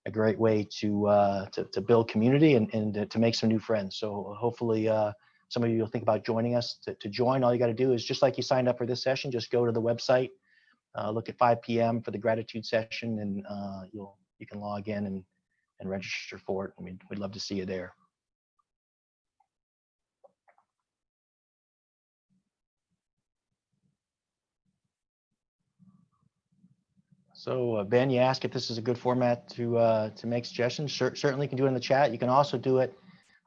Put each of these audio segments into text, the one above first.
a great way to build community and to make some new friends. So hopefully some of you will think about joining us. To join, all you got to do is, just like you signed up for this session, just go to the website, look at 5 p.m. for the gratitude session, and you can log in and register for it. We'd love to see you there. So Ben, you asked if this is a good format to make suggestions. Certainly you can do it in the chat. You can also do it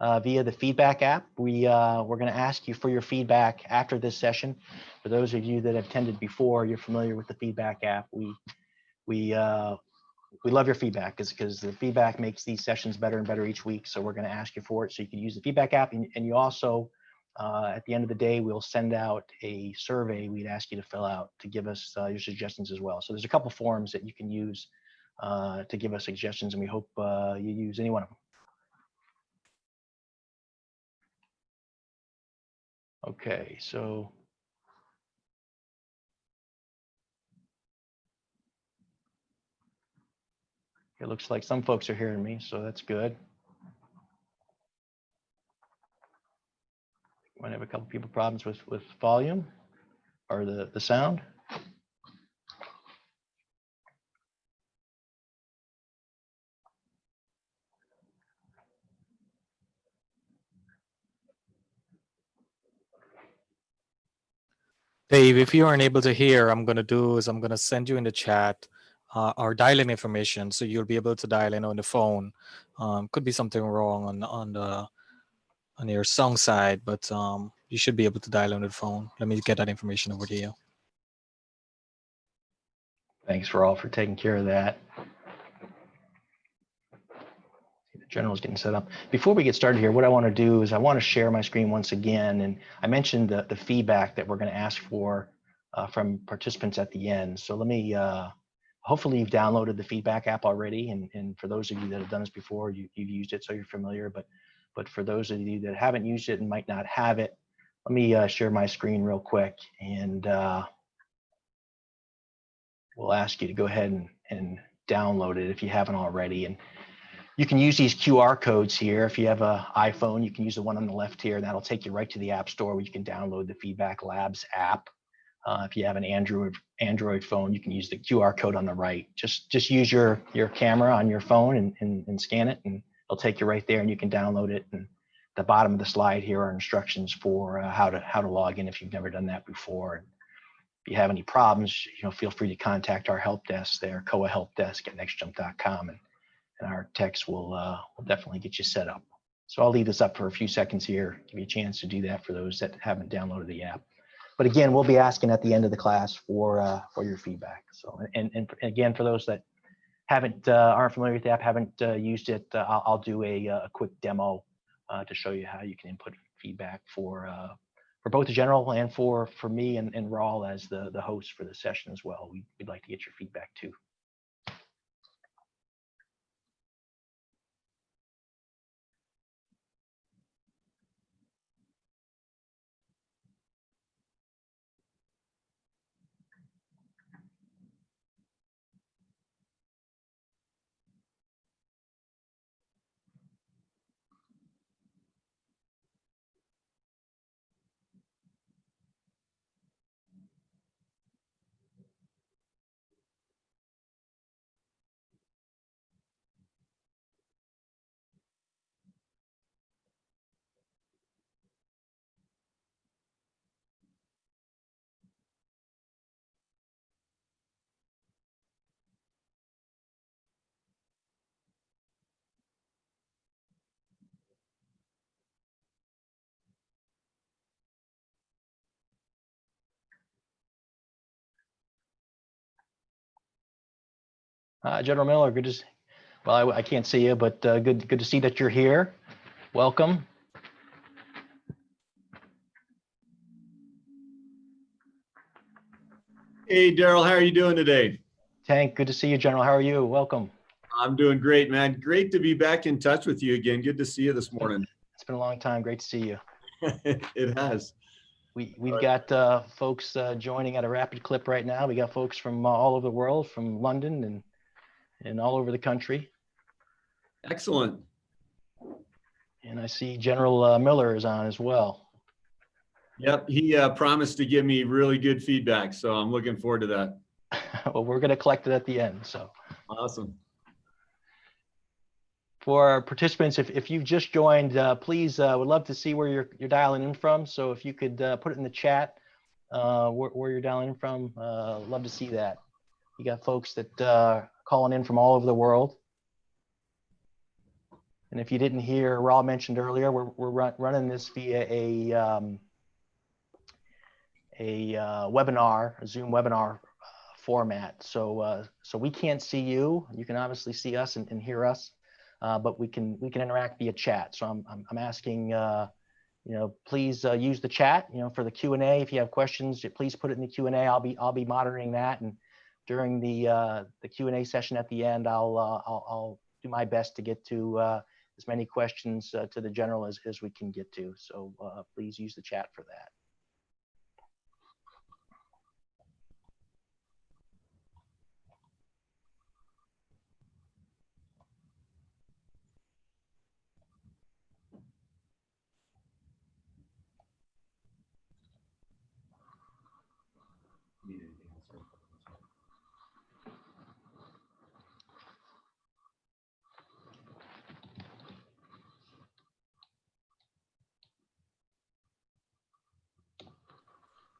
via the feedback app. We're going to ask you for your feedback after this session. For those of you that have attended before, you're familiar with the feedback app. We love your feedback because the feedback makes these sessions better and better each week. So we're going to ask you for it. So you can use the feedback app, and you also, at the end of the day, we'll send out a survey we'd ask you to fill out to give us your suggestions as well. So there's a couple forms that you can use to give us suggestions, and we hope you use any one of them. Okay, so it looks like some folks are hearing me, so that's good. Might have a couple people problems with volume or the sound. Dave, if you aren't able to hear, I'm going to send you in the chat our dial-in information, so you'll be able to dial in on the phone. Could be something wrong on your song side, but you should be able to dial in on the phone. Let me get that information over to you. Thanks for taking care of that. The general's getting set up. Before we get started here, what I want to do is I want to share my screen once again. And I mentioned the feedback that we're going to ask for from participants at the end. So let me, hopefully you've downloaded the feedback app already. And for those of you that have done this before, you've used it, so you're familiar. But for those of you that haven't used it and might not have it, let me share my screen real quick. And we'll ask you to go ahead and download it if you haven't already. And you can use these QR codes here. If you have an iPhone, you can use the one on the left here, and that'll take you right to the App Store where you can download the Feedback Labs app. If you have an Android phone, you can use the QR code on the right. Just use your camera on your phone and scan it, and it'll take you right there, and you can download it. And at the bottom of the slide here are instructions for how to log in if you've never done that before. And if you have any problems, feel free to contact our help desk there, COA help desk at nextjump.com, and our techs will definitely get you set up. So I'll leave this up for a few seconds here, give you a chance to do that for those that haven't downloaded the app. But again, we'll be asking at the end of the class for your feedback. So and again, for those that aren't familiar with the app, haven't used it, I'll do a quick demo to show you how you can input feedback for both the general and for me and Raul as the host for the session as well. We'd like to get your feedback too. General Miller, good to see. Well, I can't see you, but good to see that you're here. Welcome. Hey, Daryl, how are you doing today? Tank, good to see you, General. How are you? Welcome. I'm doing great, man. Great to be back in touch with you again. Good to see you this morning. It's been a long time. Great to see you. It has. We've got folks joining at a rapid clip right now. We got folks from all over the world, from London and all over the country. Excellent. And I see General Miller is on as well. Yep, he promised to give me really good feedback, so I'm looking forward to that. Well, we're going to collect it at the end. So Awesome. for our participants, if you've just joined, please, would love to see where you're dialing in from. So if you could put it in the chat where you're dialing in from, love to see that. You got folks that calling in from all over the world. And if you didn't hear, Raul mentioned earlier, we're running this via a webinar, a Zoom webinar format. So we can't see you. You can obviously see us and hear us, but we can interact via chat. So I'm asking, please use the chat, for the Q&A. If you have questions, please put it in the Q&A. I'll be monitoring that, and during the Q&A session at the end, I'll do my best to get to as many questions to the general as we can get to. So please use the chat for that.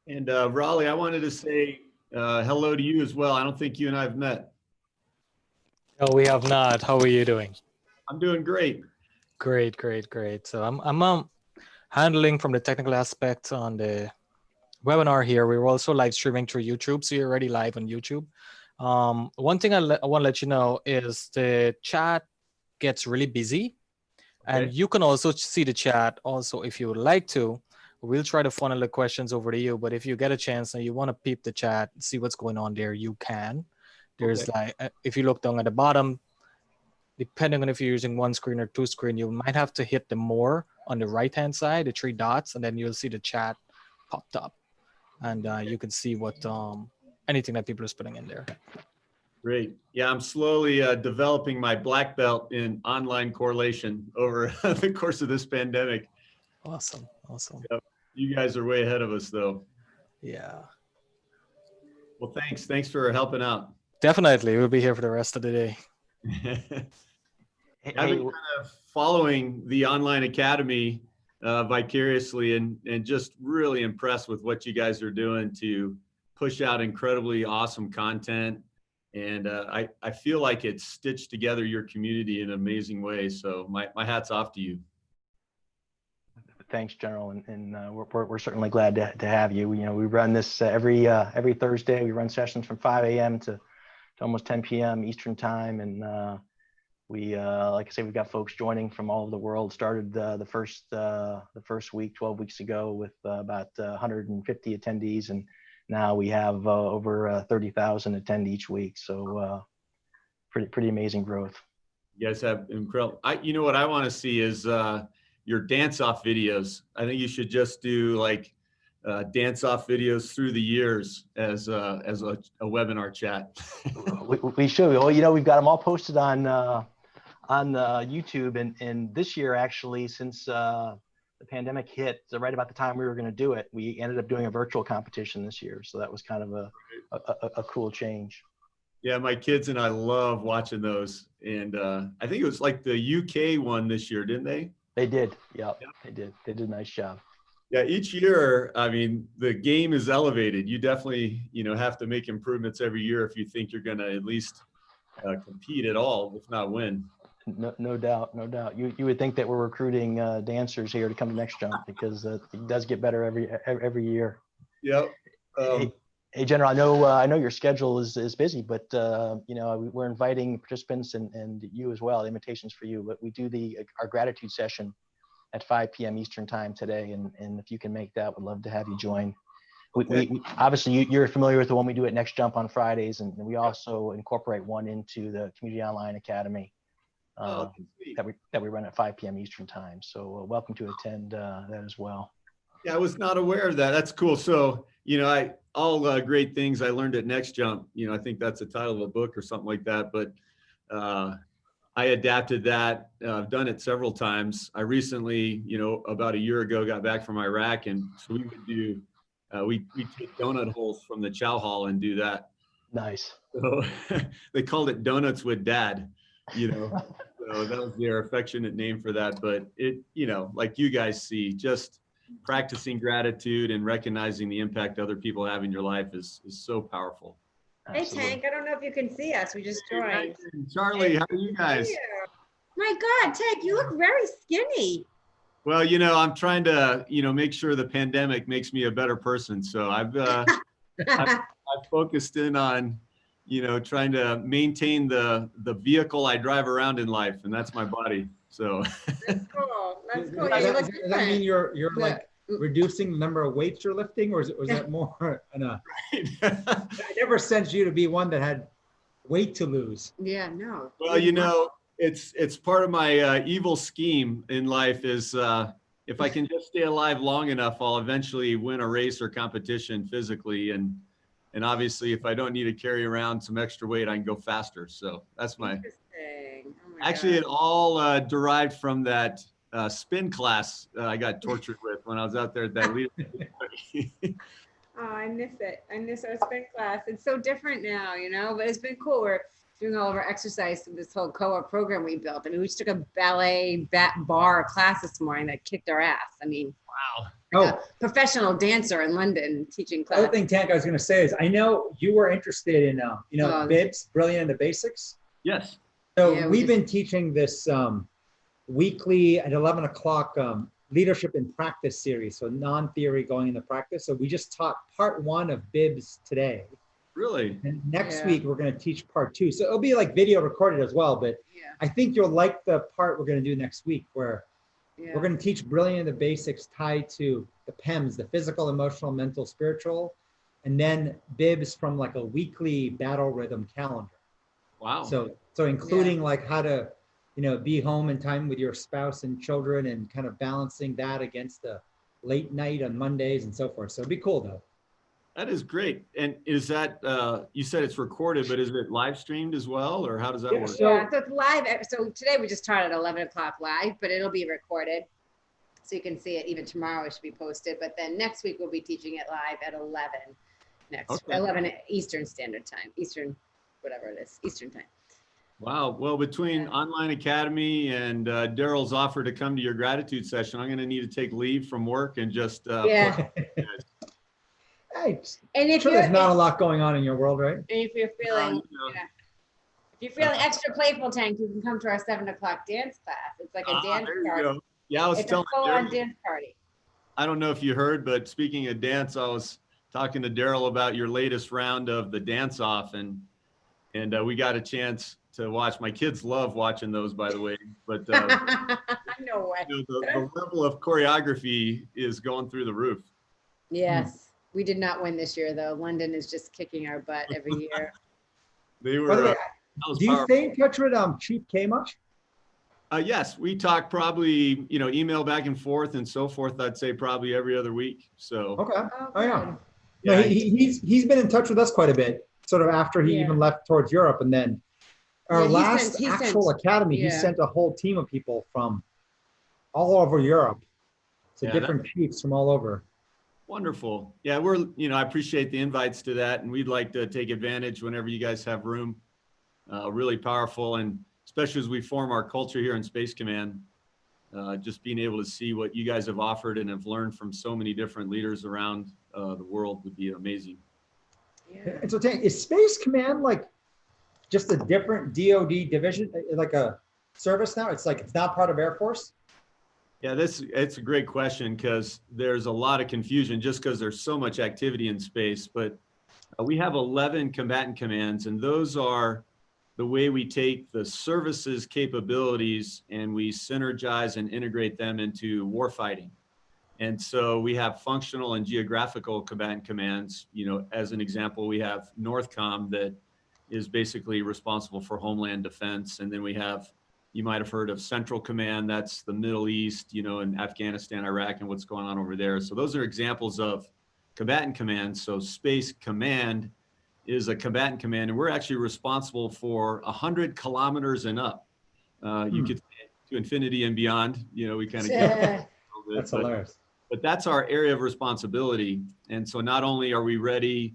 And Raleigh, I wanted to say hello to you as well. I don't think you and I have met. No, we have not. How are you doing? I'm doing great. Great, great, great. So I'm handling from the technical aspect on the webinar here. We're also live streaming through YouTube, so you're already live on YouTube. One thing I want to let you know is the chat gets really busy, and Okay. you can also see the chat also if you would like to. We'll try to funnel the questions over to you, but if you get a chance and you want to peep the chat, see what's going on there, you can. There's if you look down at the bottom, depending on if you're using one screen or two screen, you might have to hit the more on the right-hand side, the three dots, and then you'll see the chat popped up. And you can see what anything that people are putting in there. Great. Yeah, I'm slowly developing my black belt in online correlation over the course of this pandemic. Awesome, awesome. Yep. You guys are way ahead of us, though. Yeah. Well, thanks for helping out. Definitely, we'll be here for the rest of the day. I've been kind of following the online academy vicariously and just really impressed with what you guys are doing to push out incredibly awesome content. And I feel like it's stitched together your community in an amazing way. So my hat's off to you. Thanks, General, and we're certainly glad to have you. We run this every Thursday. We run sessions from 5 a.m. to almost 10 p.m. Eastern time, and we like I say, we've got folks joining from all over the world. Started the first week 12 weeks ago with about 150 attendees, and now we have over 30,000 attend each week. So pretty amazing growth. You guys have incredible. You know what I want to see is your dance-off videos. I think you should just do like dance-off videos through the years as a webinar chat. we should. Well, we've got them all posted on YouTube, and this year actually, since the pandemic hit, right about the time we were going to do it, we ended up doing a virtual competition this year. So that was kind of a cool change. Yeah, my kids and I love watching those, and I think it was like the UK one this year, didn't they? They did. Yep. They did. They did a nice job. Yeah, each year, I mean, the game is elevated. You definitely, have to make improvements every year if you think you're going to at least compete at all, if not win. No doubt, no doubt. You would think that we're recruiting dancers here to come to Next Jump, because it does get better every year. Yep. Hey, General, I know your schedule is busy, but we're inviting participants and you as well. Invitations for you, but we do our gratitude session at 5 p.m. Eastern time today, and if you can make that, we'd love to have you join. We obviously you're familiar with the one we do at Next Jump on Fridays, and we also incorporate one into the Community Online Academy that we run at 5 p.m. Eastern time. So welcome to attend that as well. Yeah, I was not aware of that. That's cool. So all great things I learned at Next Jump. I think that's the title of a book or something like that. But I adapted that. I've done it several times. I recently, about a year ago, got back from Iraq, and so we would do, we take donut holes from the chow hall and do that. Nice. So they called it Donuts with Dad, So that was their affectionate name for that. But it, like you guys see, just practicing gratitude and recognizing the impact other people have in your life is so powerful. Hey, Absolutely. Tank, I don't know if you can see us. We just joined. Charlie, how are you guys? Here. My God, Tank, you look very skinny. Well, I'm trying to, make sure the pandemic makes me a better person. So I've focused in on, trying to maintain the vehicle I drive around in life, and that's my body. So That's cool. That's cool. Does Yeah, you that, look does that mean different. you're like reducing the number of weights you're lifting, or is that more? I never sensed you to be one that had weight to lose. Yeah, no. well, it's part of my evil scheme in life is if I can just stay alive long enough, I'll eventually win a race or competition physically, and obviously if I don't need to carry around some extra weight, I can go faster. So that's my. Interesting. Oh my Actually, God. it all derived from that spin class I got tortured with when I was out there at that leadership study. Oh, I miss it. I miss our spin class. It's so different now, but it's been cool. We're doing all of our exercise through this whole COA program we built. I mean, we just took a ballet bar class this morning that kicked our ass. I mean, Wow. a professional dancer in London teaching The other class. thing, Tank, I was going to say is I know you were interested in, Bibs, Brilliant in the Basics. Yes. So Yeah, we we've been teaching this weekly at 11 o'clock leadership in practice series. So non-theory going into practice. So we just taught part 1 of Bibs today. Really? And next Yeah. week, we're going to teach part 2. So it'll be like video recorded as well. But Yeah, I think you'll like the part we're going to do next week where yeah. we're going to teach Brilliant in the Basics tied to the PEMS, the physical, emotional, mental, spiritual, and then Bibs from like a weekly battle rhythm calendar. Wow. So including like how to, be home in time with your spouse and children and kind of balancing that against the late night on Mondays and so forth. So it'd be cool though. That is great. And is that, you said it's recorded, but is it live streamed as well? Or how does that Yeah, work? so- Yeah, so it's live. So today we just taught at 11 o'clock live, but it'll be recorded. So you can see it even tomorrow. It should be posted. But then next week we'll be teaching it live at 11 Okay. 11 Eastern Standard Time, Eastern, whatever it is, Eastern Time. Wow. Well, between Yeah. Online Academy and Daryl's offer to come to your gratitude session, I'm going to need to take leave from work and just. Yeah. Hey, And I'm if sure you're, there's not a lot going on in your world, right? and if you're feeling, if you're feeling extra playful, Tank, you can come to our 7 o'clock dance class. It's like a dance there you party. go. Yeah, I was It's a telling full-on Daryl, dance party. I don't know if you heard, but speaking of dance, I was talking to Daryl about your latest round of the dance off, and we got a chance to watch. My kids love watching those, by the way. But No way. the level of choreography is going through the roof. Yes, we did not win this year though. London is just kicking our butt every year. They By were. the way, That was do you powerful. stay in touch with Chief K much? Yes, we talk probably, email back and forth and so forth. I'd say probably every other week. So Okay. Oh, Oh, yeah. good. No, yeah, he's been in touch with us quite a bit, sort of after he Yeah. even left towards Europe. And then our Yeah, he last sent- he actual sent- academy, he yeah. sent a whole team of people from all over Europe. So Yeah, that- different chiefs from all over. wonderful. Yeah, I appreciate the invites to that, and we'd like to take advantage whenever you guys have room. Really powerful, and especially as we form our culture here in Space Command, just being able to see what you guys have offered and have learned from so many different leaders around the world would be amazing. Yeah. And so, Tank, is Space Command like just a different DoD division, like a service now? It's like it's not part of Air Force. Yeah, it's a great question because there's a lot of confusion just because there's so much activity in space. But we have 11 combatant commands, and those are the way we take the services capabilities and we synergize and integrate them into warfighting. And so we have functional and geographical combatant commands. As an example, we have NORTHCOM that is basically responsible for homeland defense. And then we have, you might have heard of Central Command, that's the Middle East, and Afghanistan, Iraq, and what's going on over there. So those are examples of combatant commands. So Space Command is a combatant command, and we're actually responsible for 100 kilometers and up. You could say to infinity and beyond. You know, we kind of Yeah. That's hilarious. but that's our area of responsibility. And so not only are we ready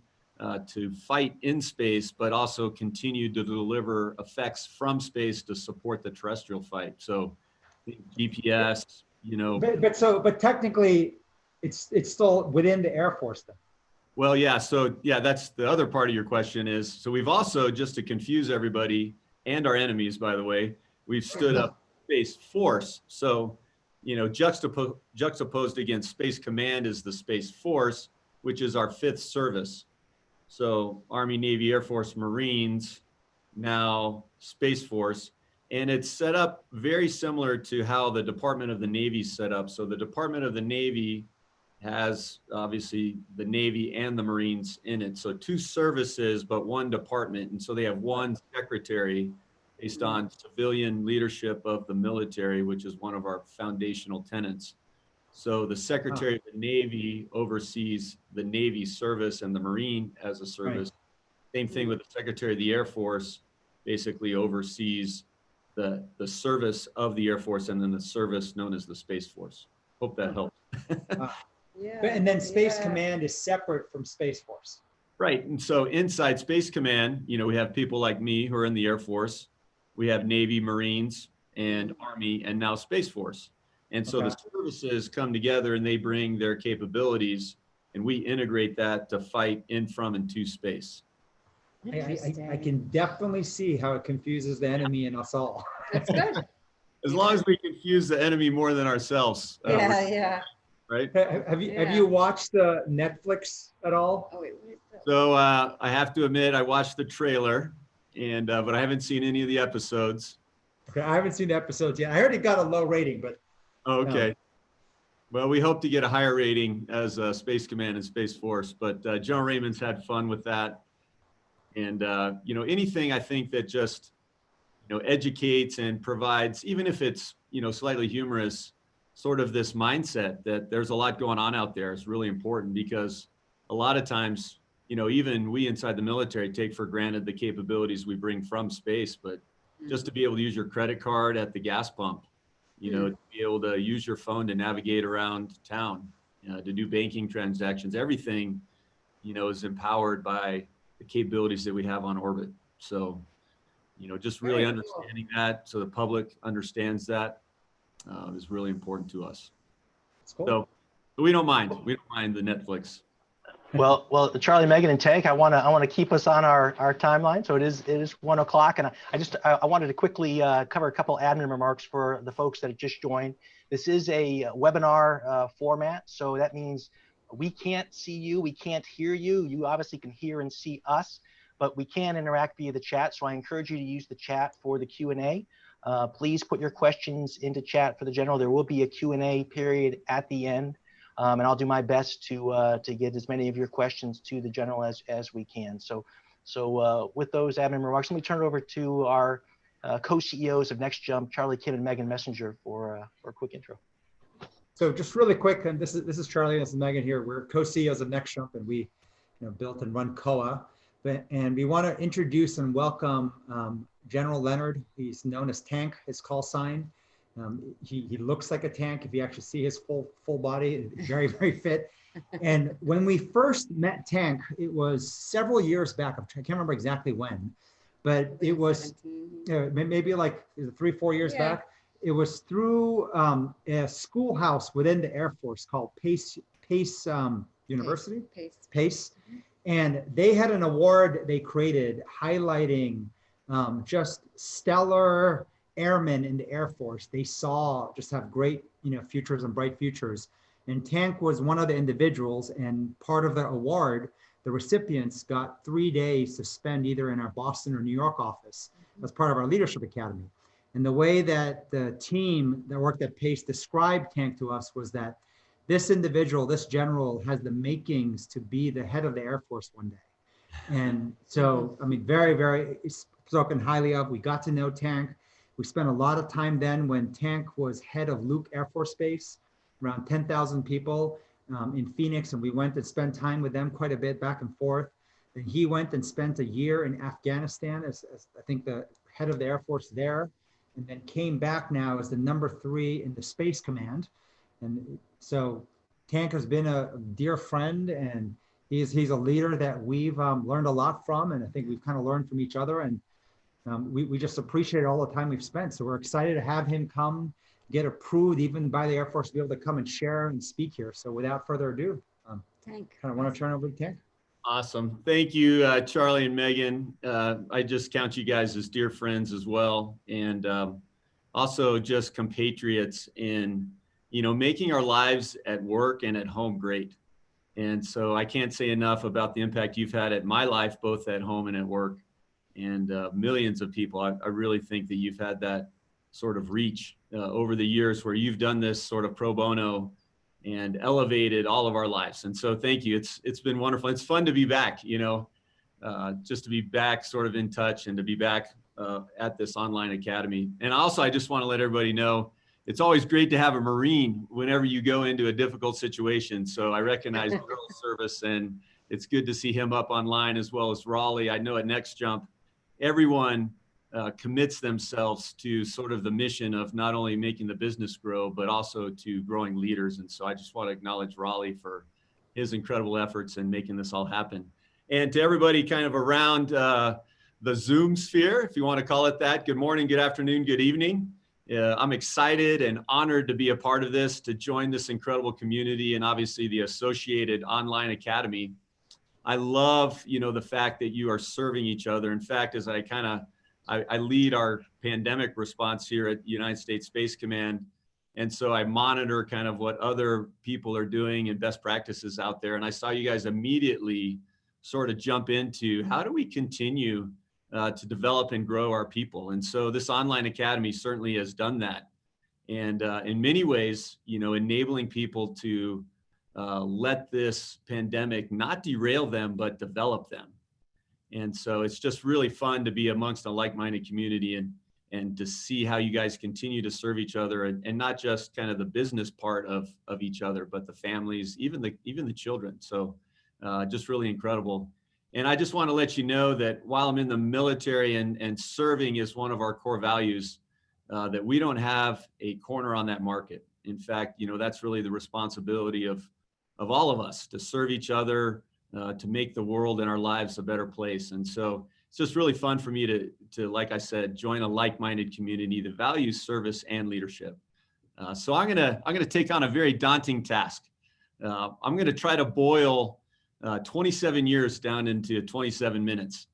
to fight in space, but also continue to deliver effects from space to support the terrestrial fight. So GPS, you know. But technically, it's still within the Air Force then. Well, yeah. So yeah, that's the other part of your question is, so we've also, just to confuse everybody and our enemies, by the way, we've stood up Space Force. So, you know, juxtaposed against Space Command is the Space Force, which is our 5th service. So Army, Navy, Air Force, Marines, now Space Force. And it's set up very similar to how the Department of the Navy is set up. So the Department of the Navy has obviously the Navy and the Marines in it. So 2 services, but 1 department. And so they have 1 secretary based on civilian leadership of the military, which is one of our foundational tenets. So the Secretary of the Navy oversees the Navy service and the Marine as a service. Right. Same thing with the Secretary of the Air Force, basically oversees the service of the Air Force and then the service known as the Space Force. Hope that helps. Yeah. And then Space Command is separate from Space Force. Right. And so inside Space Command, you know, we have people like me who are in the Air Force. We have Navy, Marines, and Army, and now Space Force. And so the services come together and they bring their capabilities, and we integrate that to fight in, from, and to space. I can definitely see how it confuses the enemy and us all. That's good. As long as we confuse the enemy more than ourselves. Yeah. Right. Have you watched the Netflix at all? Oh, wait, what is that? So I have to admit, I watched the trailer, and but I haven't seen any of the episodes. Okay, I haven't seen the episodes yet. I heard it got a low rating, but. Oh, okay. Well, we hope to get a higher rating as Space Command and Space Force, but Joe Raymond's had fun with that. And, you know, anything I think that just, you know, educates and provides, even if it's, you know, slightly humorous, sort of this mindset that there's a lot going on out there is really important, because a lot of times, you know, even we inside the military take for granted the capabilities we bring from space, but just to be able to use your credit card at the gas pump, you know, to be able to use your phone to navigate around town, to do banking transactions, everything, you know, is empowered by the capabilities that we have on orbit. So, you know, just really understanding that, so the public understands that, is really important to us. Cool. So we don't mind. We don't mind the Netflix. Well, Charlie, Megan, and Tank, I want to keep us on our timeline. So it is 1 o'clock, and I wanted to quickly cover a couple admin remarks for the folks that have just joined. This is a webinar format, so that means we can't see you, we can't hear you. You obviously can hear and see us, but we can interact via the chat. So I encourage you to use the chat for the Q&A. Please put your questions into chat for the general. There will be a Q&A period at the end. And I'll do my best to get as many of your questions to the general as we can. So with those admin remarks, let me turn it over to our co-CEOs of NextJump, Charlie Kim and Megan Messenger, for a quick intro. So just really quick, and this is Charlie, and this is Megan here. We're co-CEOs of NextJump, and we built and run COA. And we want to introduce and welcome General Leonard. He's known as Tank, his call sign. He looks like a tank. If you actually see his full body, very, very fit. And when we first met Tank, it was several years back. I can't remember exactly when, but it was maybe like 3-4 years back. It was through a schoolhouse within the Air Force called Pace University. Pace. And they had an award they created highlighting just stellar airmen in the Air Force. They saw just have great, futures and bright futures. And Tank was one of the individuals, and part of the award, the recipients got 3 days to spend either in our Boston or New York office as part of our leadership academy. And the way that the team that worked at Pace described Tank to us was that this individual, this general, has the makings to be the head of the Air Force one day. And so, I mean, very, very spoken highly of. We got to know Tank. We spent a lot of time then when Tank was head of Luke Air Force Base, around 10,000 people in Phoenix. And we went and spent time with them quite a bit back and forth. And he went and spent a year in Afghanistan as I think the head of the Air Force there. and then came back now as the number 3 in the Space Command. And so Tank has been a dear friend, and he's a leader that we've learned a lot from, and I think we've kind of learned from each other, and we just appreciate all the time we've spent. So we're excited to have him come, get approved even by the Air Force to be able to come and share and speak here. So without further ado, Tank. kind of want to turn over to Tank. Awesome. Thank you, Charlie and Megan. I just count you guys as dear friends as well. And also just compatriots in, making our lives at work and at home great. And so I can't say enough about the impact you've had at my life, both at home and at work. And millions of people. I really think that you've had that sort of reach over the years where you've done this sort of pro bono and elevated all of our lives. And so thank you. It's been wonderful. It's fun to be back, just to be back sort of in touch and to be back at this online academy. And also, I just want to let everybody know, it's always great to have a Marine whenever you go into a difficult situation. So I recognize Earl's service, and it's good to see him up online, as well as Raleigh. I know at Next Jump, everyone commits themselves to sort of the mission of not only making the business grow, but also to growing leaders. And so I just want to acknowledge Raleigh for his incredible efforts in making this all happen. And to everybody kind of around the Zoom sphere, if you want to call it that, good morning, good afternoon, good evening. I'm excited and honored to be a part of this, to join this incredible community, and obviously the associated online academy. I love, the fact that you are serving each other. In fact, as I lead our pandemic response here at United States Space Command. And so I monitor kind of what other people are doing and best practices out there. And I saw you guys immediately sort of jump into, how do we continue to develop and grow our people? And so this online academy certainly has done that. And in many ways, enabling people to let this pandemic not derail them, but develop them. And so it's just really fun to be amongst a like-minded community and to see how you guys continue to serve each other, and not just kind of the business part of each other, but the families, even the children. So just really incredible. And I just want to let you know that while I'm in the military and serving is one of our core values, that we don't have a corner on that market. In fact, that's really the responsibility of all of us, to serve each other, to make the world and our lives a better place. And so it's just really fun for me to, like I said, join a like-minded community that values service and leadership. So I'm gonna take on a very daunting task. I'm gonna try to boil 27 years down into 27 minutes.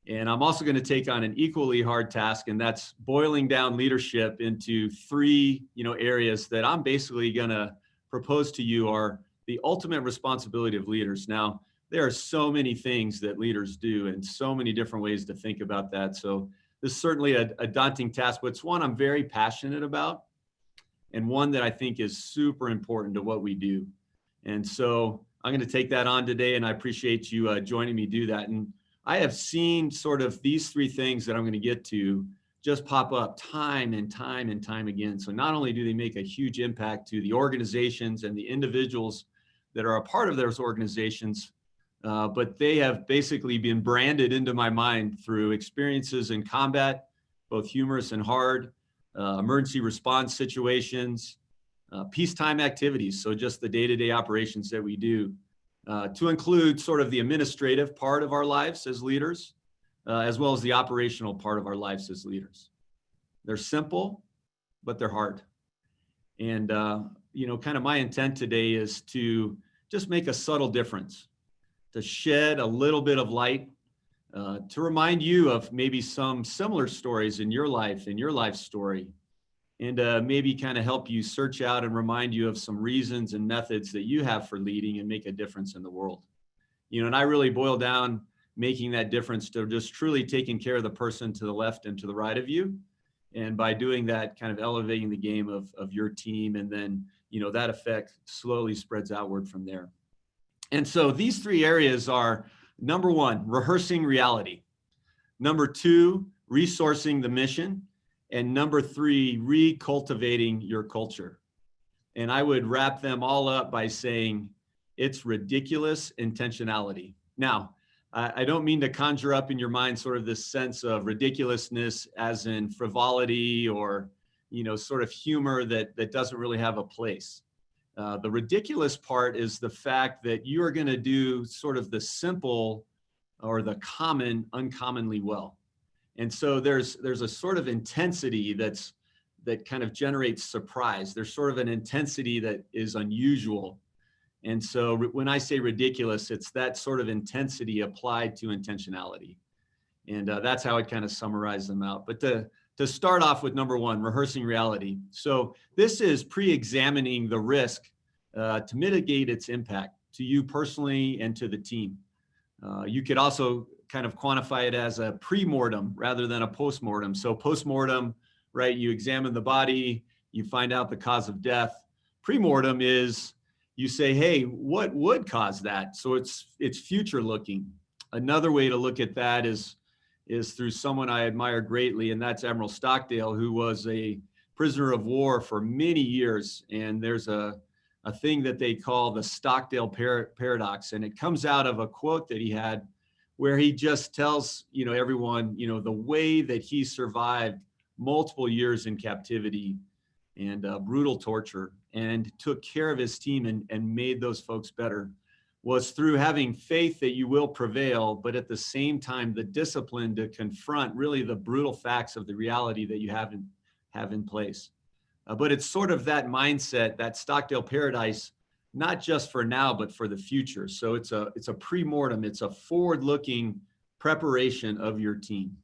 And I'm also gonna take on an equally hard task, and that's boiling down leadership into 3 areas that I'm basically gonna propose to you are the ultimate responsibility of leaders. Now, there are so many things that leaders do and so many different ways to think about that. So this is certainly a daunting task, but it's one I'm very passionate about, and one that I think is super important to what we do. And so I'm going to take that on today, and I appreciate you joining me do that. And I have seen sort of these 3 things that I'm going to get to just pop up time and time and time again. So not only do they make a huge impact to the organizations and the individuals that are a part of those organizations, but they have basically been branded into my mind through experiences in combat, both humorous and hard, emergency response situations, peacetime activities. So just the day-to-day operations that we do, to include sort of the administrative part of our lives as leaders, as well as the operational part of our lives as leaders. They're simple, but they're hard. And, kind of my intent today is to just make a subtle difference, to shed a little bit of light, to remind you of maybe some similar stories in your life story, and maybe kind of help you search out and remind you of some reasons and methods that you have for leading and make a difference in the world. And I really boil down making that difference to just truly taking care of the person to the left and to the right of you. And by doing that, kind of elevating the game of your team, and then, that effect slowly spreads outward from there. And so these 3 areas are, number 1, rehearsing reality. Number 2, resourcing the mission. And number 3, recultivating your culture. And I would wrap them all up by saying it's ridiculous intentionality. Now, I don't mean to conjure up in your mind sort of this sense of ridiculousness as in frivolity or, sort of humor that doesn't really have a place. The ridiculous part is the fact that you are going to do sort of the simple or the common uncommonly well. And so there's a sort of intensity that kind of generates surprise. There's sort of an intensity that is unusual. And so when I say ridiculous, it's that sort of intensity applied to intentionality. And that's how I kind of summarize them out. But to start off with number one, rehearsing reality. So this is pre-examining the risk to mitigate its impact to you personally and to the team. You could also kind of quantify it as a pre-mortem rather than a post-mortem. So post-mortem, right, you examine the body, you find out the cause of death. Pre-mortem is you say, hey, what would cause that? So it's future looking. Another way to look at that is through someone I admire greatly, and that's Admiral Stockdale, who was a prisoner of war for many years. And there's a thing that they call the Stockdale paradox. And it comes out of a quote that he had where he just tells, everyone, the way that he survived multiple years in captivity and brutal torture and took care of his team and made those folks better was through having faith that you will prevail, but at the same time, the discipline to confront really the brutal facts of the reality that you have in place. But it's sort of that mindset, that Stockdale paradise, not just for now, but for the future. So it's a pre-mortem, it's a forward-looking preparation of your team.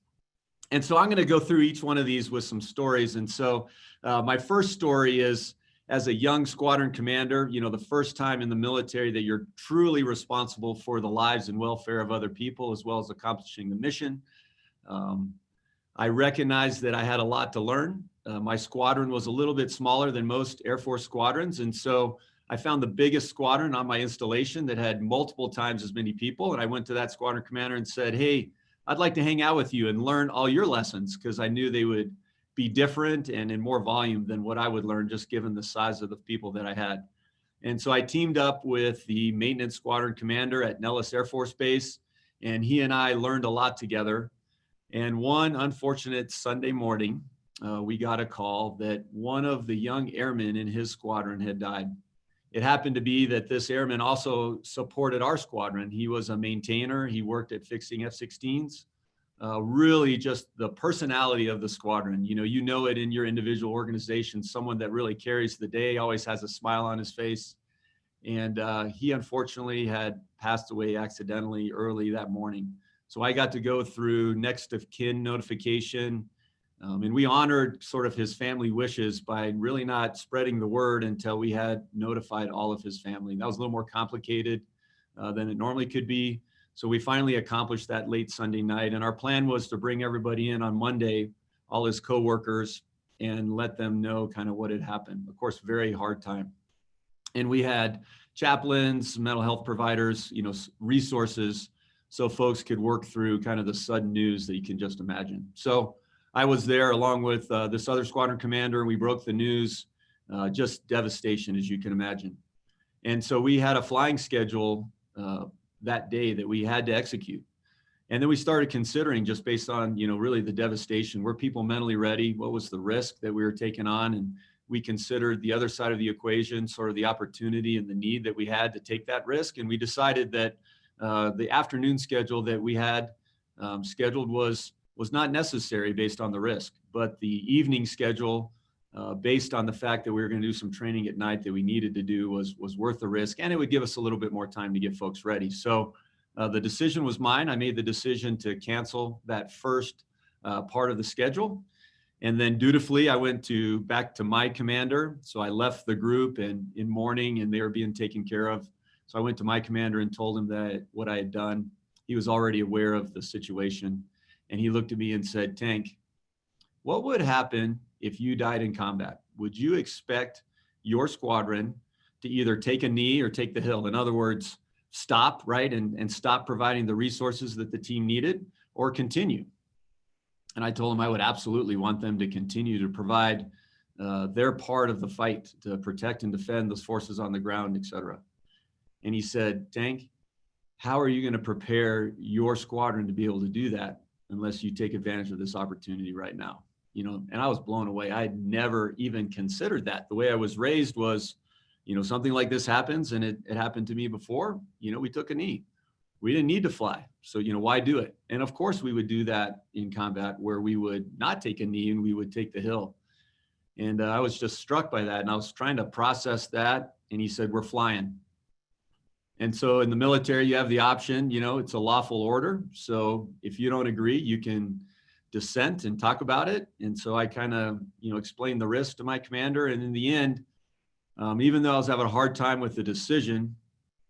And so I'm going to go through each one of these with some stories. And so my first story is, as a young squadron commander, the first time in the military that you're truly responsible for the lives and welfare of other people, as well as accomplishing the mission. I recognized that I had a lot to learn. My squadron was a little bit smaller than most Air Force squadrons. And so I found the biggest squadron on my installation that had multiple times as many people. And I went to that squadron commander and said, hey, I'd like to hang out with you and learn all your lessons, because I knew they would be different and in more volume than what I would learn just given the size of the people that I had. And so I teamed up with the maintenance squadron commander at Nellis Air Force Base, and he and I learned a lot together. And one unfortunate Sunday morning, we got a call that one of the young airmen in his squadron had died. It happened to be that this airman also supported our squadron. He was a maintainer. He worked at fixing F-16s. Really just the personality of the squadron. You know it in your individual organization, someone that really carries the day, always has a smile on his face. And he unfortunately had passed away accidentally early that morning. So I got to go through next of kin notification. And we honored sort of his family wishes by really not spreading the word until we had notified all of his family. That was a little more complicated than it normally could be. So we finally accomplished that late Sunday night. And our plan was to bring everybody in on Monday, all his coworkers, and let them know kind of what had happened. Of course, very hard time. And we had chaplains, mental health providers, resources, so folks could work through kind of the sudden news that you can just imagine. So I was there along with this other squadron commander, and we broke the news, just devastation, as you can imagine. And so we had a flying schedule that day that we had to execute. And then we started considering, just based on, really the devastation, were people mentally ready? What was the risk that we were taking on? And we considered the other side of the equation, sort of the opportunity and the need that we had to take that risk. And we decided that the afternoon schedule that we had scheduled was not necessary based on the risk, but the evening schedule, based on the fact that we were going to do some training at night that we needed to do, was worth the risk, and it would give us a little bit more time to get folks ready. So the decision was mine. I made the decision to cancel that first part of the schedule, and then dutifully I went back to my commander. So I left the group in mourning, and they were being taken care of. So I went to my commander and told him that what I had done. He was already aware of the situation, and he looked at me and said, Tank, what would happen if you died in combat? Would you expect your squadron to either take a knee or take the hill? In other words, stop, right, and stop providing the resources that the team needed, or continue? And I told him I would absolutely want them to continue to provide their part of the fight to protect and defend those forces on the ground, et cetera. And he said, Tank, how are you going to prepare your squadron to be able to do that unless you take advantage of this opportunity right now? You know, and I was blown away. I had never even considered that. The way I was raised was, you know, something like this happens, and it happened to me before, you know, we took a knee. We didn't need to fly. So, you know, why do it? And of course we would do that in combat, where we would not take a knee and we would take the hill. And I was just struck by that. And I was trying to process that. And he said, we're flying. And so in the military, you have the option, you know, it's a lawful order. So if you don't agree, you can dissent and talk about it. And so I kind of, you know, explained the risk to my commander. And in the end, even though I was having a hard time with the decision,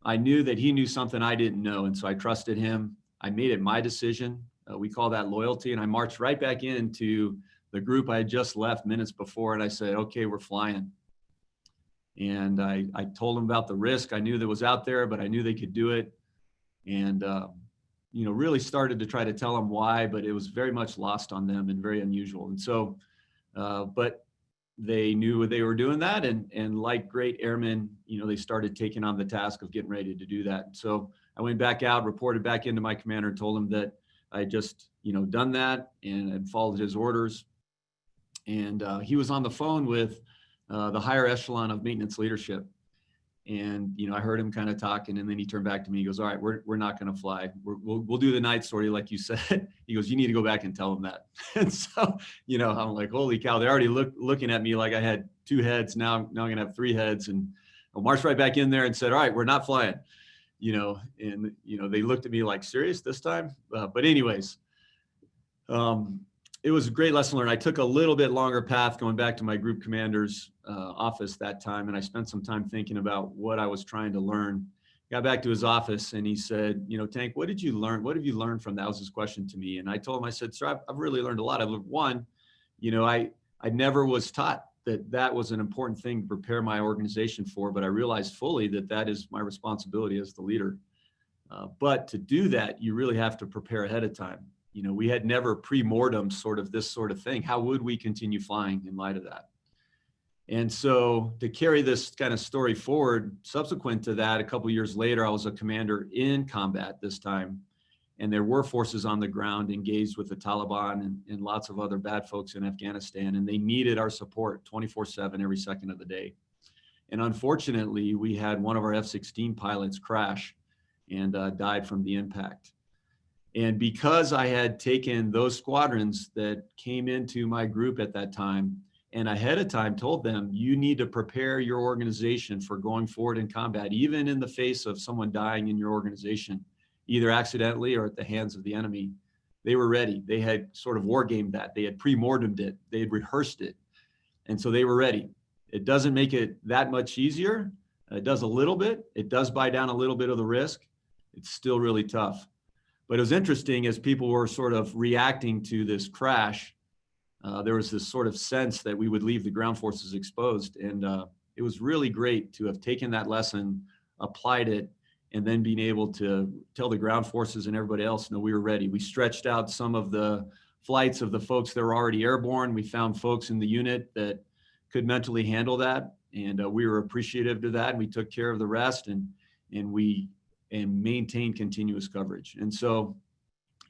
I knew that he knew something I didn't know. And so I trusted him. I made it my decision. We call that loyalty. And I marched right back into the group I had just left minutes before. And I said, okay, we're flying. And I told them about the risk I knew that was out there, but I knew they could do it. And, you know, really started to try to tell them why, but it was very much lost on them and very unusual. And so, but they knew they were doing that. And like great airmen, you know, they started taking on the task of getting ready to do that. So I went back out, reported back into my commander, and told him that I just, you know, done that and had followed his orders. And he was on the phone with the higher echelon of maintenance leadership. And, you know, I heard him kind of talking, and then he turned back to me. He goes, all right, we're not going to fly. We'll do the night sortie like you said. He goes, you need to go back and tell him that. And so, you know, I'm like, holy cow, they're already looking at me like I had two heads. Now I'm going to have three heads. And I marched right back in there and said, all right, we're not flying, you know. And, you know, they looked at me like, serious this time? But anyways, it was a great lesson learned. I took a little bit longer path going back to my group commander's office that time. And I spent some time thinking about what I was trying to learn. Got back to his office and he said, you know, Tank, what did you learn? What have you learned from that? Was his question to me. And I told him, I said, sir, I've really learned a lot. I've learned one, you know, I never was taught that was an important thing to prepare my organization for, but I realized fully that is my responsibility as the leader. But to do that, you really have to prepare ahead of time. You know, we had never pre-mortem sort of this sort of thing. How would we continue flying in light of that? And so to carry this kind of story forward, subsequent to that, a couple of years later, I was a commander in combat this time. And there were forces on the ground engaged with the Taliban and lots of other bad folks in Afghanistan. And they needed our support 24/7 every second of the day. And unfortunately, we had one of our F-16 pilots crash and died from the impact. And because I had taken those squadrons that came into my group at that time and ahead of time told them, you need to prepare your organization for going forward in combat, even in the face of someone dying in your organization, either accidentally or at the hands of the enemy, they were ready. They had sort of war gamed that. They had pre-mortemed it. They had rehearsed it. And so they were ready. It doesn't make it that much easier. It does a little bit. It does buy down a little bit of the risk. It's still really tough. But it was interesting as people were sort of reacting to this crash, there was this sort of sense that we would leave the ground forces exposed. And it was really great to have taken that lesson, applied it, and then being able to tell the ground forces and everybody else, no, we were ready. We stretched out some of the flights of the folks that were already airborne. We found folks in the unit that could mentally handle that. And we were appreciative to that. And we took care of the rest and maintained continuous coverage. And so,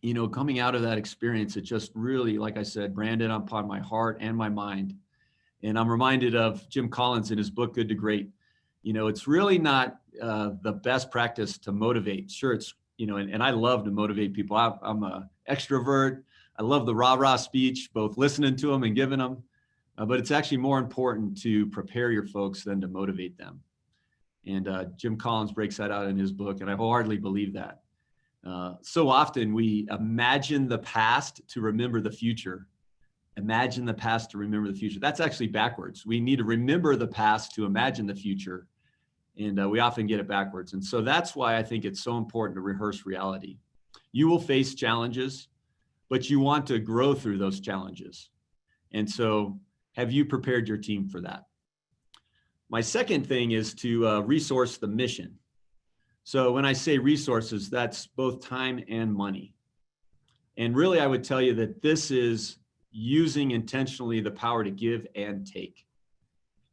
you know, coming out of that experience, it just really, like I said, branded upon my heart and my mind. And I'm reminded of Jim Collins in his book, Good to Great. You know, it's really not the best practice to motivate. Sure, it's, you know, and I love to motivate people. I'm an extrovert. I love the rah-rah speech, both listening to them and giving them. But it's actually more important to prepare your folks than to motivate them. And Jim Collins breaks that out in his book, and I wholeheartedly believe that. So often we imagine the past to remember the future. Imagine the past to remember the future. That's actually backwards. We need to remember the past to imagine the future. And we often get it backwards. And so that's why I think it's so important to rehearse reality. You will face challenges, but you want to grow through those challenges. And so have you prepared your team for that? My second thing is to resource the mission. So when I say resources, that's both time and money. And really, I would tell you that this is using intentionally the power to give and take.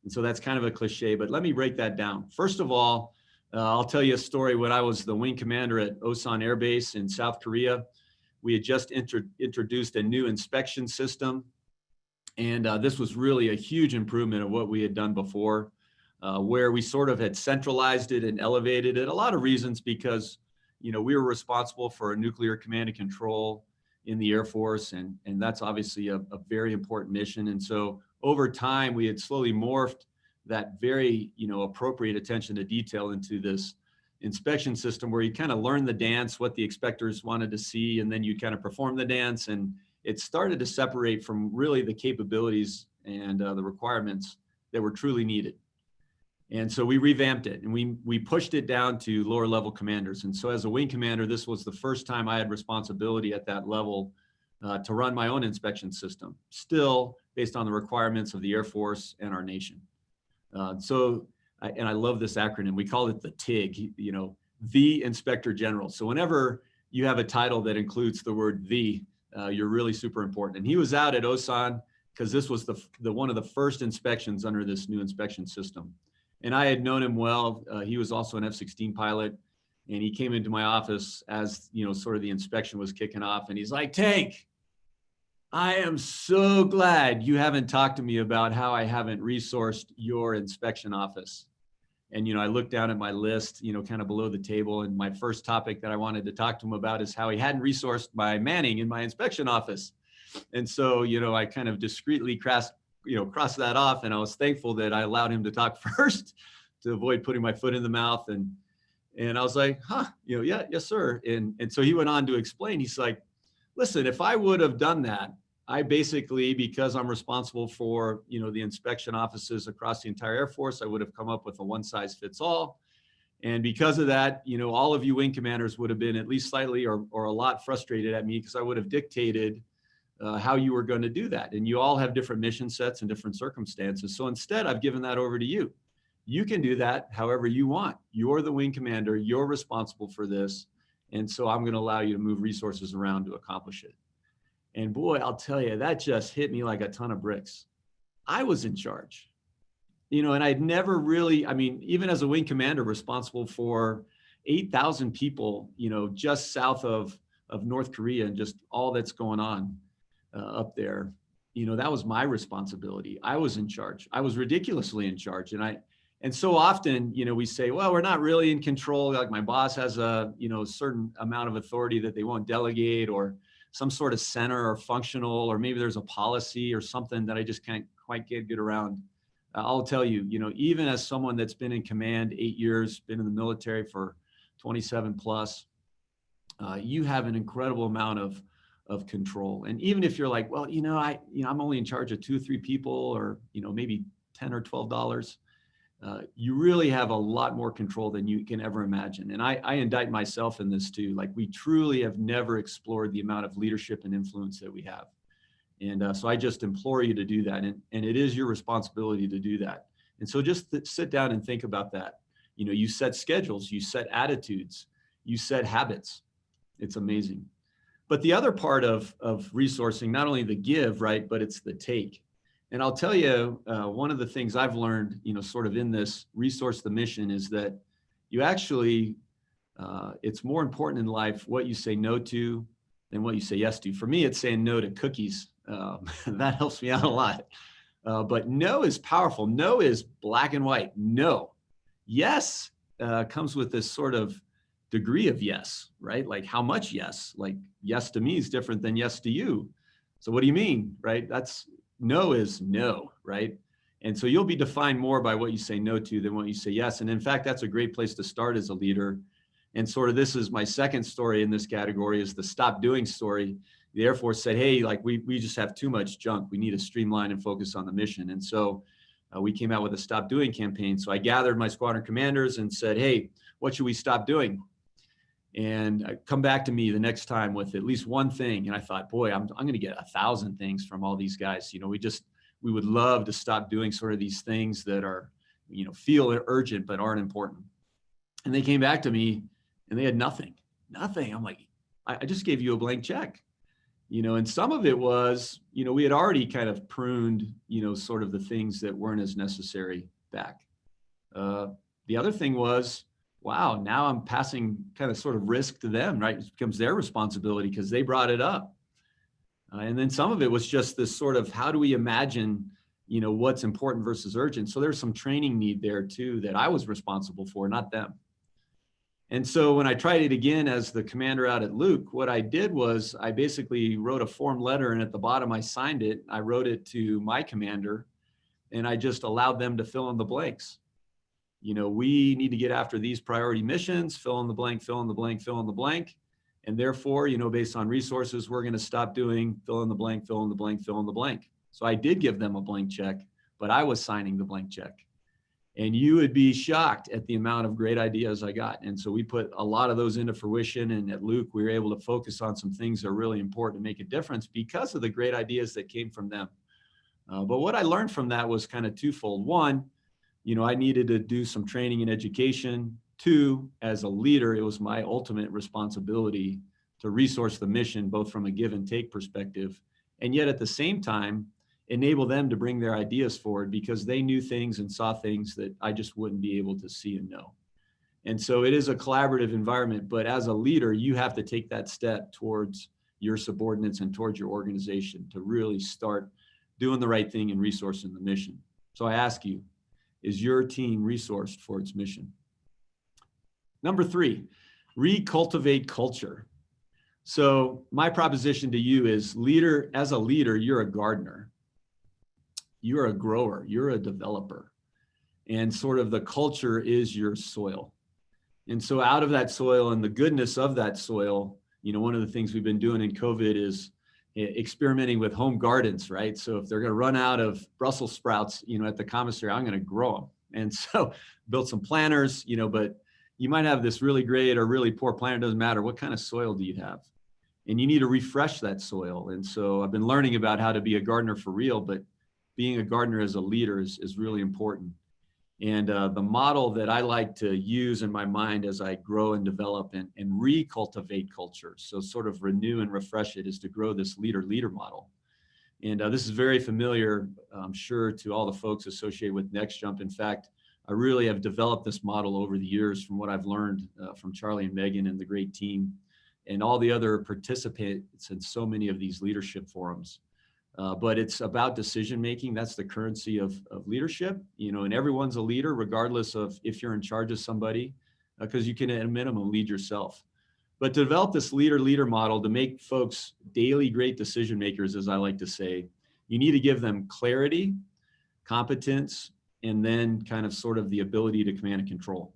And so that's kind of a cliche, but let me break that down. First of all, I'll tell you a story. When I was the wing commander at Osan Air Base in South Korea, we had just introduced a new inspection system. And this was really a huge improvement of what we had done before, where we sort of had centralized it and elevated it. A lot of reasons, because, you know, we were responsible for a nuclear command and control in the Air Force. And that's obviously a very important mission. And so over time, we had slowly morphed that very, you know, appropriate attention to detail into this inspection system where you kind of learn the dance, what the inspectors wanted to see, and then you kind of perform the dance. And it started to separate from really the capabilities and the requirements that were truly needed. And so we revamped it, and we pushed it down to lower level commanders. And so as a wing commander, this was the first time I had responsibility at that level to run my own inspection system, still based on the requirements of the Air Force and our nation. And I love this acronym. We call it the TIG, you know, the Inspector General. So whenever you have a title that includes the word "the," you're really super important. And he was out at Osan because this was the one of the first inspections under this new inspection system. And I had known him well. He was also an F-16 pilot, and he came into my office as, you know, sort of the inspection was kicking off. And he's like, "Tank, I am so glad you haven't talked to me about how I haven't resourced your inspection office." And, you know, I looked down at my list, you know, kind of below the table. And my first topic that I wanted to talk to him about is how he hadn't resourced my manning in my inspection office. And so, you know, I kind of discreetly crossed that off. And I was thankful that I allowed him to talk first to avoid putting my foot in the mouth. And I was like, you know, yeah, yes, sir. And so he went on to explain. He's like, "Listen, if I would have done that, I basically, because I'm responsible for, you know, the inspection offices across the entire Air Force, I would have come up with a one size fits all. And because of that, you know, all of you wing commanders would have been at least slightly or a lot frustrated at me because I would have dictated how you were going to do that. And you all have different mission sets and different circumstances. So instead, I've given that over to you. You can do that however you want. You're the wing commander. You're responsible for this. And so I'm going to allow you to move resources around to accomplish it." And boy, I'll tell you, that just hit me like a ton of bricks. I was in charge, you know, and I'd never really, I mean, even as a wing commander responsible for 8,000 people, you know, just south of North Korea and just all that's going on up there, you know, that was my responsibility. I was in charge. I was ridiculously in charge. And so often, you know, we say, well, we're not really in control. Like my boss has a, you know, certain amount of authority that they won't delegate, or some sort of center or functional, or maybe there's a policy or something that I just can't quite get around. I'll tell you, you know, even as someone that's been in command 8 years, been in the military for 27 plus, you have an incredible amount of control. And even if you're like, well, you know, I'm only in charge of 2 or 3 people, or, you know, maybe $10 or $12, you really have a lot more control than you can ever imagine. And I indict myself in this too. Like, we truly have never explored the amount of leadership and influence that we have. And so I just implore you to do that. And it is your responsibility to do that. And so just sit down and think about that. You know, you set schedules, you set attitudes, you set habits. It's amazing. But the other part of resourcing, not only the give, right, but it's the take. And I'll tell you, one of the things I've learned, you know, sort of in this resource the mission, is that you actually, it's more important in life what you say no to than what you say yes to. For me, it's saying no to cookies. That helps me out a lot. But no is powerful. No is black and white. No. Yes comes with this sort of degree of yes, right? Like, how much yes? Like, yes to me is different than yes to you. So what do you mean, right? No is no, right? And so you'll be defined more by what you say no to than what you say yes. And in fact, that's a great place to start as a leader. And sort of this is my second story in this category, is the stop doing story. The Air Force said, hey, like we just have too much junk. We need to streamline and focus on the mission. And so we came out with a stop doing campaign. So I gathered my squadron commanders and said, hey, what should we stop doing? And come back to me the next time with at least one thing. And I thought, boy, I'm going to get 1,000 things from all these guys. You know, we would love to stop doing sort of these things that are, you know, feel urgent but aren't important. And they came back to me and they had nothing. I'm like, I just gave you a blank check. You know, and some of it was, you know, we had already kind of pruned, you know, sort of the things that weren't as necessary back. The other thing was, wow, now I'm passing kind of sort of risk to them, right? It becomes their responsibility because they brought it up. And then some of it was just this sort of, how do we imagine, what's important versus urgent? So there's some training need there too that I was responsible for, not them. And so when I tried it again as the commander out at Luke, what I did was I basically wrote a form letter, and at the bottom I signed it. I wrote it to my commander, and I just allowed them to fill in the blanks. We need to get after these priority missions, fill in the blank, fill in the blank, fill in the blank. And therefore, based on resources, we're going to stop doing fill in the blank, fill in the blank, fill in the blank. So I did give them a blank check, but I was signing the blank check. And you would be shocked at the amount of great ideas I got. And so we put a lot of those into fruition. And at Luke, we were able to focus on some things that are really important to make a difference because of the great ideas that came from them. But what I learned from that was kind of twofold. One, I needed to do some training and education. Two, as a leader, it was my ultimate responsibility to resource the mission, both from a give and take perspective, and yet at the same time, enable them to bring their ideas forward because they knew things and saw things that I just wouldn't be able to see and know. And so it is a collaborative environment, but as a leader, you have to take that step towards your subordinates and towards your organization to really start doing the right thing and resourcing the mission. So I ask you, is your team resourced for its mission? Number 3, recultivate culture. So my proposition to you is as a leader, you're a gardener. You're a grower, you're a developer. And sort of the culture is your soil. And so out of that soil and the goodness of that soil, one of the things we've been doing in COVID is experimenting with home gardens, right? So if they're going to run out of Brussels sprouts, at the commissary, I'm going to grow them. And so built some planters, but you might have this really great or really poor planter, doesn't matter. What kind of soil do you have? And you need to refresh that soil. And so I've been learning about how to be a gardener for real, but being a gardener as a leader is really important. And the model that I like to use in my mind as I grow and develop and recultivate culture, so sort of renew and refresh it, is to grow this leader model. And this is very familiar, I'm sure, to all the folks associated with NextJump. In fact, I really have developed this model over the years from what I've learned from Charlie and Megan and the great team and all the other participants in so many of these leadership forums. But it's about decision-making. That's the currency of leadership, and everyone's a leader, regardless of if you're in charge of somebody, because you can, at a minimum, lead yourself. But to develop this leader model to make folks daily great decision makers, as I like to say, you need to give them clarity, competence, and then kind of sort of the ability to command and control.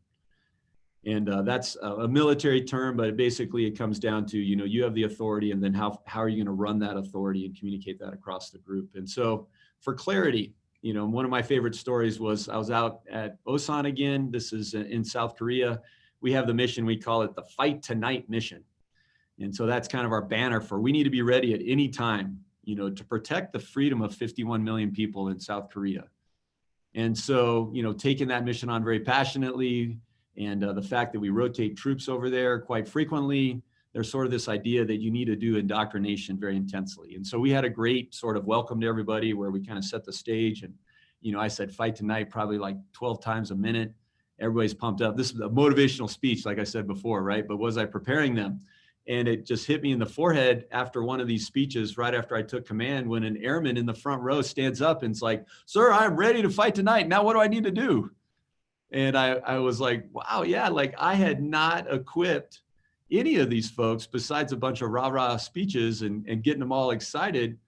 And that's a military term, but basically it comes down to, you have the authority, and then how are you going to run that authority and communicate that across the group? And so for clarity, one of my favorite stories was I was out at Osan again. This is in South Korea. We have the mission, we call it the Fight Tonight mission. And so that's kind of our banner for we need to be ready at any time, to protect the freedom of 51 million people in South Korea. And so, taking that mission on very passionately, and the fact that we rotate troops over there quite frequently, there's sort of this idea that you need to do indoctrination very intensely. And so we had a great sort of welcome to everybody where we kind of set the stage. And, I said, fight tonight, probably like 12 times a minute. Everybody's pumped up. This is a motivational speech, like I said before, right? But was I preparing them? And it just hit me in the forehead after one of these speeches, right after I took command, when an airman in the front row stands up and it's like, "Sir, I'm ready to fight tonight. Now what do I need to do?" And I was like, wow, yeah, like I had not equipped any of these folks besides a bunch of rah-rah speeches and getting them all excited,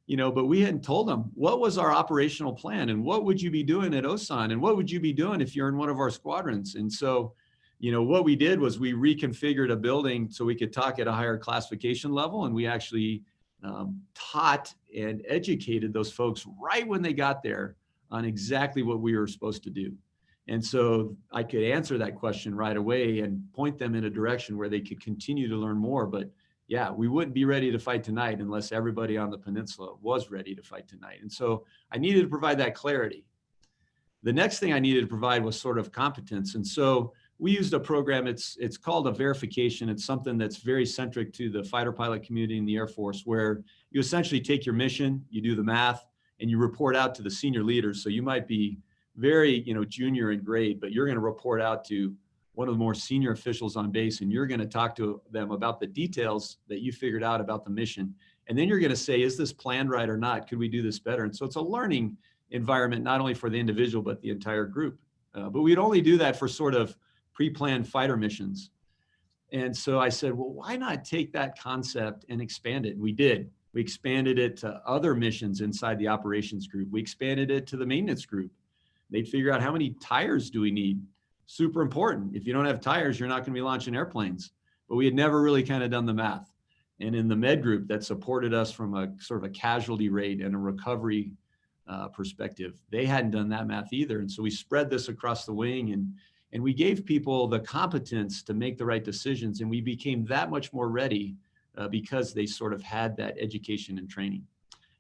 but we hadn't told them what was our operational plan and what would you be doing at Osan and what would you be doing if you're in one of our squadrons. And so, what we did was we reconfigured a building so we could talk at a higher classification level. And we actually taught and educated those folks right when they got there on exactly what we were supposed to do. And so I could answer that question right away and point them in a direction where they could continue to learn more. But yeah, we wouldn't be ready to fight tonight unless everybody on the peninsula was ready to fight tonight. And so I needed to provide that clarity. The next thing I needed to provide was sort of competence. And so we used a program, it's called a verification. It's something that's very centric to the fighter pilot community in the Air Force, where you essentially take your mission, you do the math, and you report out to the senior leaders. So you might be very, junior in grade, but you're going to report out to one of the more senior officials on base, and you're going to talk to them about the details that you figured out about the mission. And then you're going to say, is this planned right or not? Could we do this better? And so it's a learning environment, not only for the individual, but the entire group. But we'd only do that for sort of pre-planned fighter missions. And so I said, well, why not take that concept and expand it? And we did. We expanded it to other missions inside the operations group. We expanded it to the maintenance group. They'd figure out how many tires do we need? Super important. If you don't have tires, you're not going to be launching airplanes. But we had never really kind of done the math. And in the med group that supported us from a sort of a casualty rate and a recovery perspective, they hadn't done that math either. And so we spread this across the wing, and we gave people the competence to make the right decisions. And we became that much more ready because they sort of had that education and training.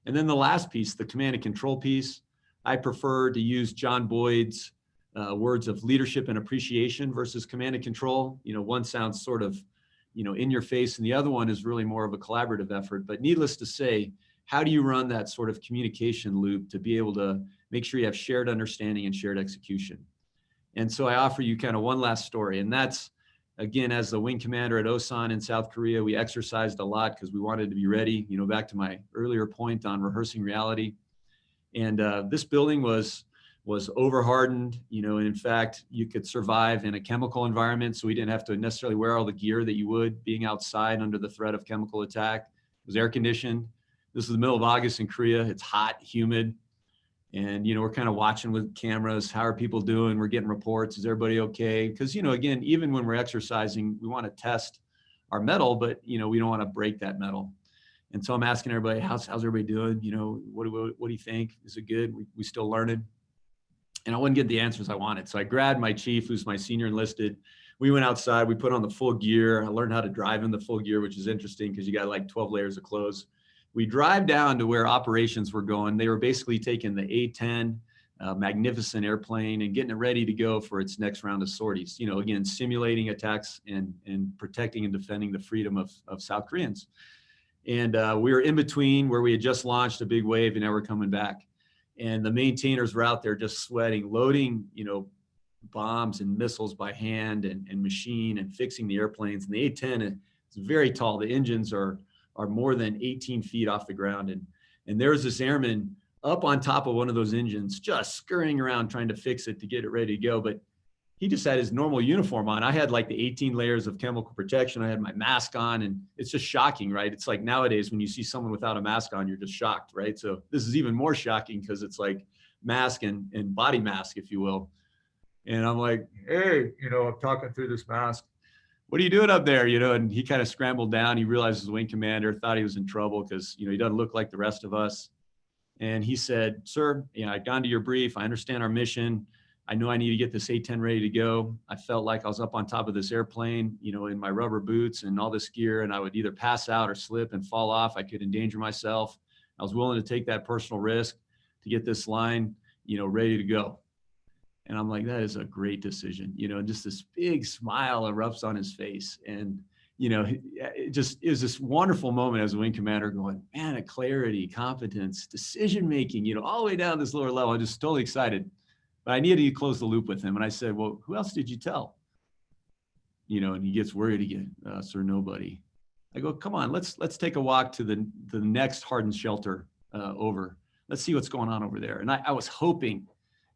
And then the last piece, the command and control piece, I prefer to use John Boyd's words of leadership and appreciation versus command and control. You know, one sounds sort of, you know, in your face, and the other one is really more of a collaborative effort. But needless to say, how do you run that sort of communication loop to be able to make sure you have shared understanding and shared execution? And so I offer you kind of one last story, and that's, again, as the wing commander at Osan in South Korea, we exercised a lot because we wanted to be ready, you know, back to my earlier point on rehearsing reality. And this building was over-hardened, you know, and in fact, you could survive in a chemical environment, so we didn't have to necessarily wear all the gear that you would being outside under the threat of chemical attack. It was air-conditioned. This is the middle of August in Korea. It's hot, humid. And, you know, we're kind of watching with cameras. How are people doing? We're getting reports. Is everybody okay? Because, you know, again, even when we're exercising, we want to test our metal, but, you know, we don't want to break that metal. And so I'm asking everybody, how's everybody doing? You know, what do you think? Is it good? We still learning? And I wouldn't get the answers I wanted. So I grabbed my chief, who's my senior enlisted. We went outside. We put on the full gear. I learned how to drive in the full gear, which is interesting because you got like 12 layers of clothes. We drive down to where operations were going. They were basically taking the A-10, magnificent airplane, and getting it ready to go for its next round of sorties. You know, again, simulating attacks and protecting and defending the freedom of South Koreans. And we were in between where we had just launched a big wave and now we're coming back. And the maintainers were out there just sweating, loading, you know, bombs and missiles by hand and machine and fixing the airplanes. And the A-10 is very tall. The engines are more than 18 feet off the ground. And there was this airman up on top of one of those engines, just scurrying around trying to fix it to get it ready to go. But he just had his normal uniform on. I had like the 18 layers of chemical protection. I had my mask on, and it's just shocking, right? It's like nowadays when you see someone without a mask on, you're just shocked, right? So this is even more shocking because it's like mask and body mask, if you will. And I'm like, hey, you know, I'm talking through this mask. What are you doing up there? You know, and he kind of scrambled down. He realized his wing commander, thought he was in trouble because, you know, he doesn't look like the rest of us. And he said, sir, you know, I've gone to your brief. I understand our mission. I know I need to get this A-10 ready to go. I felt like I was up on top of this airplane, you know, in my rubber boots and all this gear, and I would either pass out or slip and fall off. I could endanger myself. I was willing to take that personal risk to get this line, you know, ready to go. And I'm like, that is a great decision, you know, and just this big smile erupts on his face. And, you know, it was this wonderful moment as a wing commander going, man, a clarity, competence, decision-making, you know, all the way down this lower level. I'm just totally excited. But I needed to close the loop with him. And I said, well, who else did you tell? You know, and he gets worried again, sir, nobody. I go, come on, let's take a walk to the next hardened shelter over. Let's see what's going on over there. And I was hoping,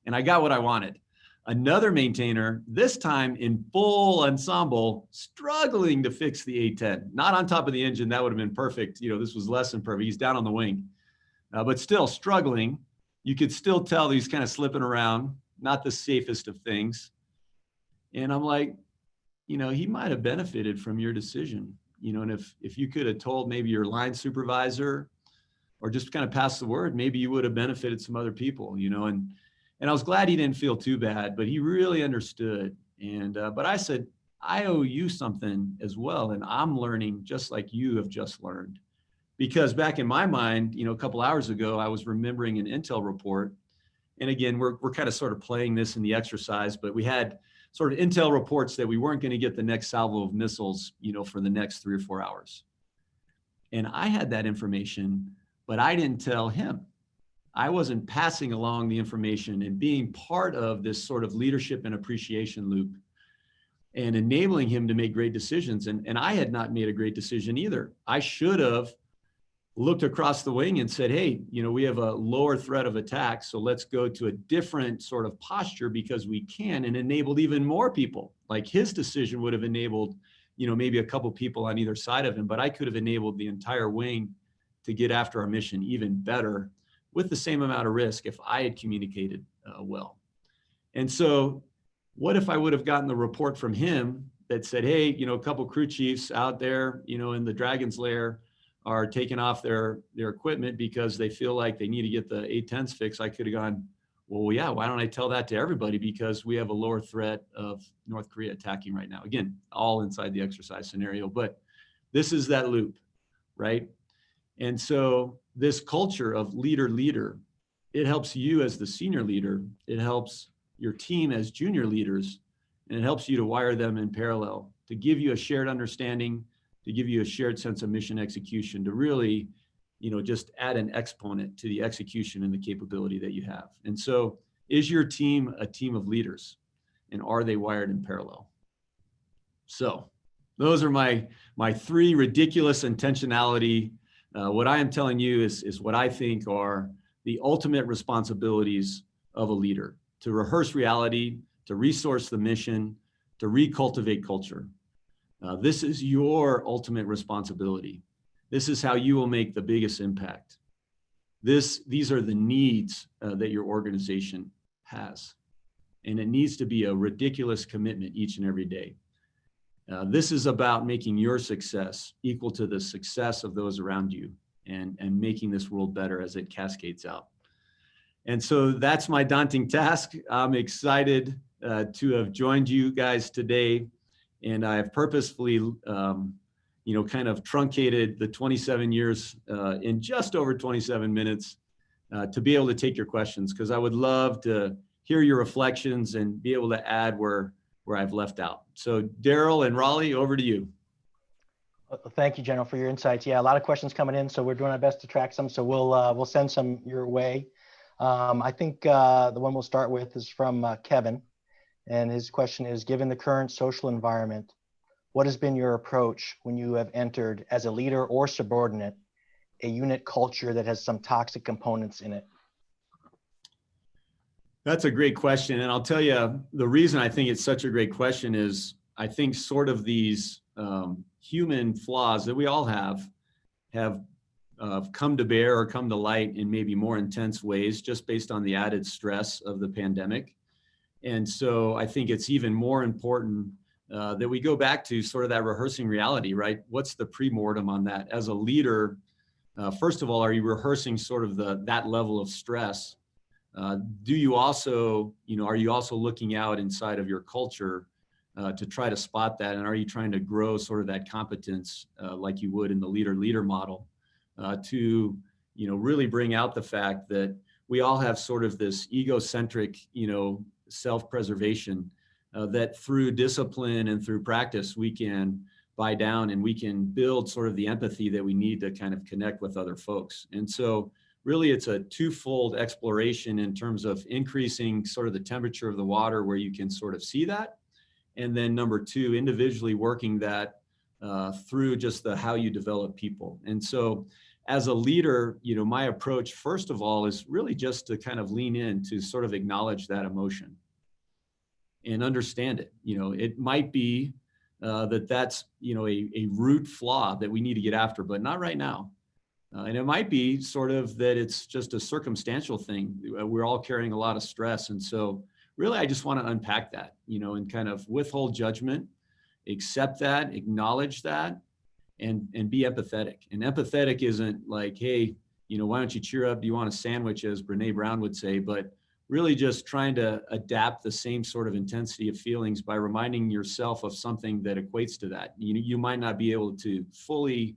and I got what I wanted. Another maintainer, this time in full ensemble, struggling to fix the A-10. Not on top of the engine, that would have been perfect. You know, this was less than perfect. He's down on the wing, but still struggling. You could still tell he's kind of slipping around, not the safest of things. And I'm like, you know, he might have benefited from your decision, you know, and if you could have told maybe your line supervisor or just kind of passed the word, maybe you would have benefited some other people, you know, and I was glad he didn't feel too bad, but he really understood. And, but I said, I owe you something as well. And I'm learning just like you have just learned. Because back in my mind, you know, a couple hours ago, I was remembering an intel report. And again, we're kind of sort of playing this in the exercise, but we had sort of intel reports that we weren't going to get the next salvo of missiles, you know, for the next 3 or 4 hours. And I had that information, but I didn't tell him. I wasn't passing along the information and being part of this sort of leadership and appreciation loop. and enabling him to make great decisions. And I had not made a great decision either. I should have looked across the wing and said, hey, we have a lower threat of attack, so let's go to a different sort of posture because we can, and enabled even more people. Like his decision would have enabled, maybe a couple people on either side of him, but I could have enabled the entire wing to get after our mission even better with the same amount of risk if I had communicated well. And so what if I would have gotten the report from him that said, hey, a couple crew chiefs out there, in the Dragon's Lair are taking off their equipment because they feel like they need to get the A-10s fixed. I could have gone, well, yeah, why don't I tell that to everybody? Because we have a lower threat of North Korea attacking right now. Again, all inside the exercise scenario, but this is that loop, right? And so this culture of leader, it helps you as the senior leader, it helps your team as junior leaders, and it helps you to wire them in parallel, to give you a shared understanding, to give you a shared sense of mission execution, to really, just add an exponent to the execution and the capability that you have. And so is your team a team of leaders, and are they wired in parallel? So those are my three ridiculous intentionality. What I am telling you is what I think are the ultimate responsibilities of a leader: to rehearse reality, to resource the mission, to recultivate culture. This is your ultimate responsibility. This is how you will make the biggest impact. These are the needs that your organization has. And it needs to be a ridiculous commitment each and every day. This is about making your success equal to the success of those around you, and making this world better as it cascades out. And so that's my daunting task. I'm excited to have joined you guys today. And I have purposefully, kind of truncated the 27 years in just over 27 minutes to be able to take your questions, because I would love to hear your reflections and be able to add where I've left out. So Daryl and Raleigh, over to you. Thank you, General, for your insights. Yeah, a lot of questions coming in, so we're doing our best to track some. So we'll send some your way. I think the one we'll start with is from Kevin. And his question is, given the current social environment, what has been your approach when you have entered as a leader or subordinate a unit culture that has some toxic components in it? That's a great question. And I'll tell you, the reason I think it's such a great question is I think sort of these human flaws that we all have come to bear or come to light in maybe more intense ways, just based on the added stress of the pandemic. And so I think it's even more important that we go back to sort of that rehearsing reality, right? What's the pre-mortem on that? As a leader, first of all, are you rehearsing sort of that level of stress? Do you also, are you also looking out inside of your culture to try to spot that? And are you trying to grow sort of that competence like you would in the leader model to, really bring out the fact that we all have sort of this egocentric, self-preservation that through discipline and through practice, we can buy down and we can build sort of the empathy that we need to kind of connect with other folks. And so really it's a twofold exploration in terms of increasing sort of the temperature of the water where you can sort of see that. And then number two, individually working that through just how you develop people. And so as a leader, my approach, first of all, is really just to kind of lean in to sort of acknowledge that emotion and understand it. It might be that's, a root flaw that we need to get after, but not right now. And it might be sort of that it's just a circumstantial thing. We're all carrying a lot of stress. And so really, I just want to unpack that, and kind of withhold judgment, accept that, acknowledge that, and be empathetic. And empathetic isn't like, hey, why don't you cheer up? Do you want a sandwich, as Brene Brown would say, but really just trying to adapt the same sort of intensity of feelings by reminding yourself of something that equates to that. You might not be able to fully,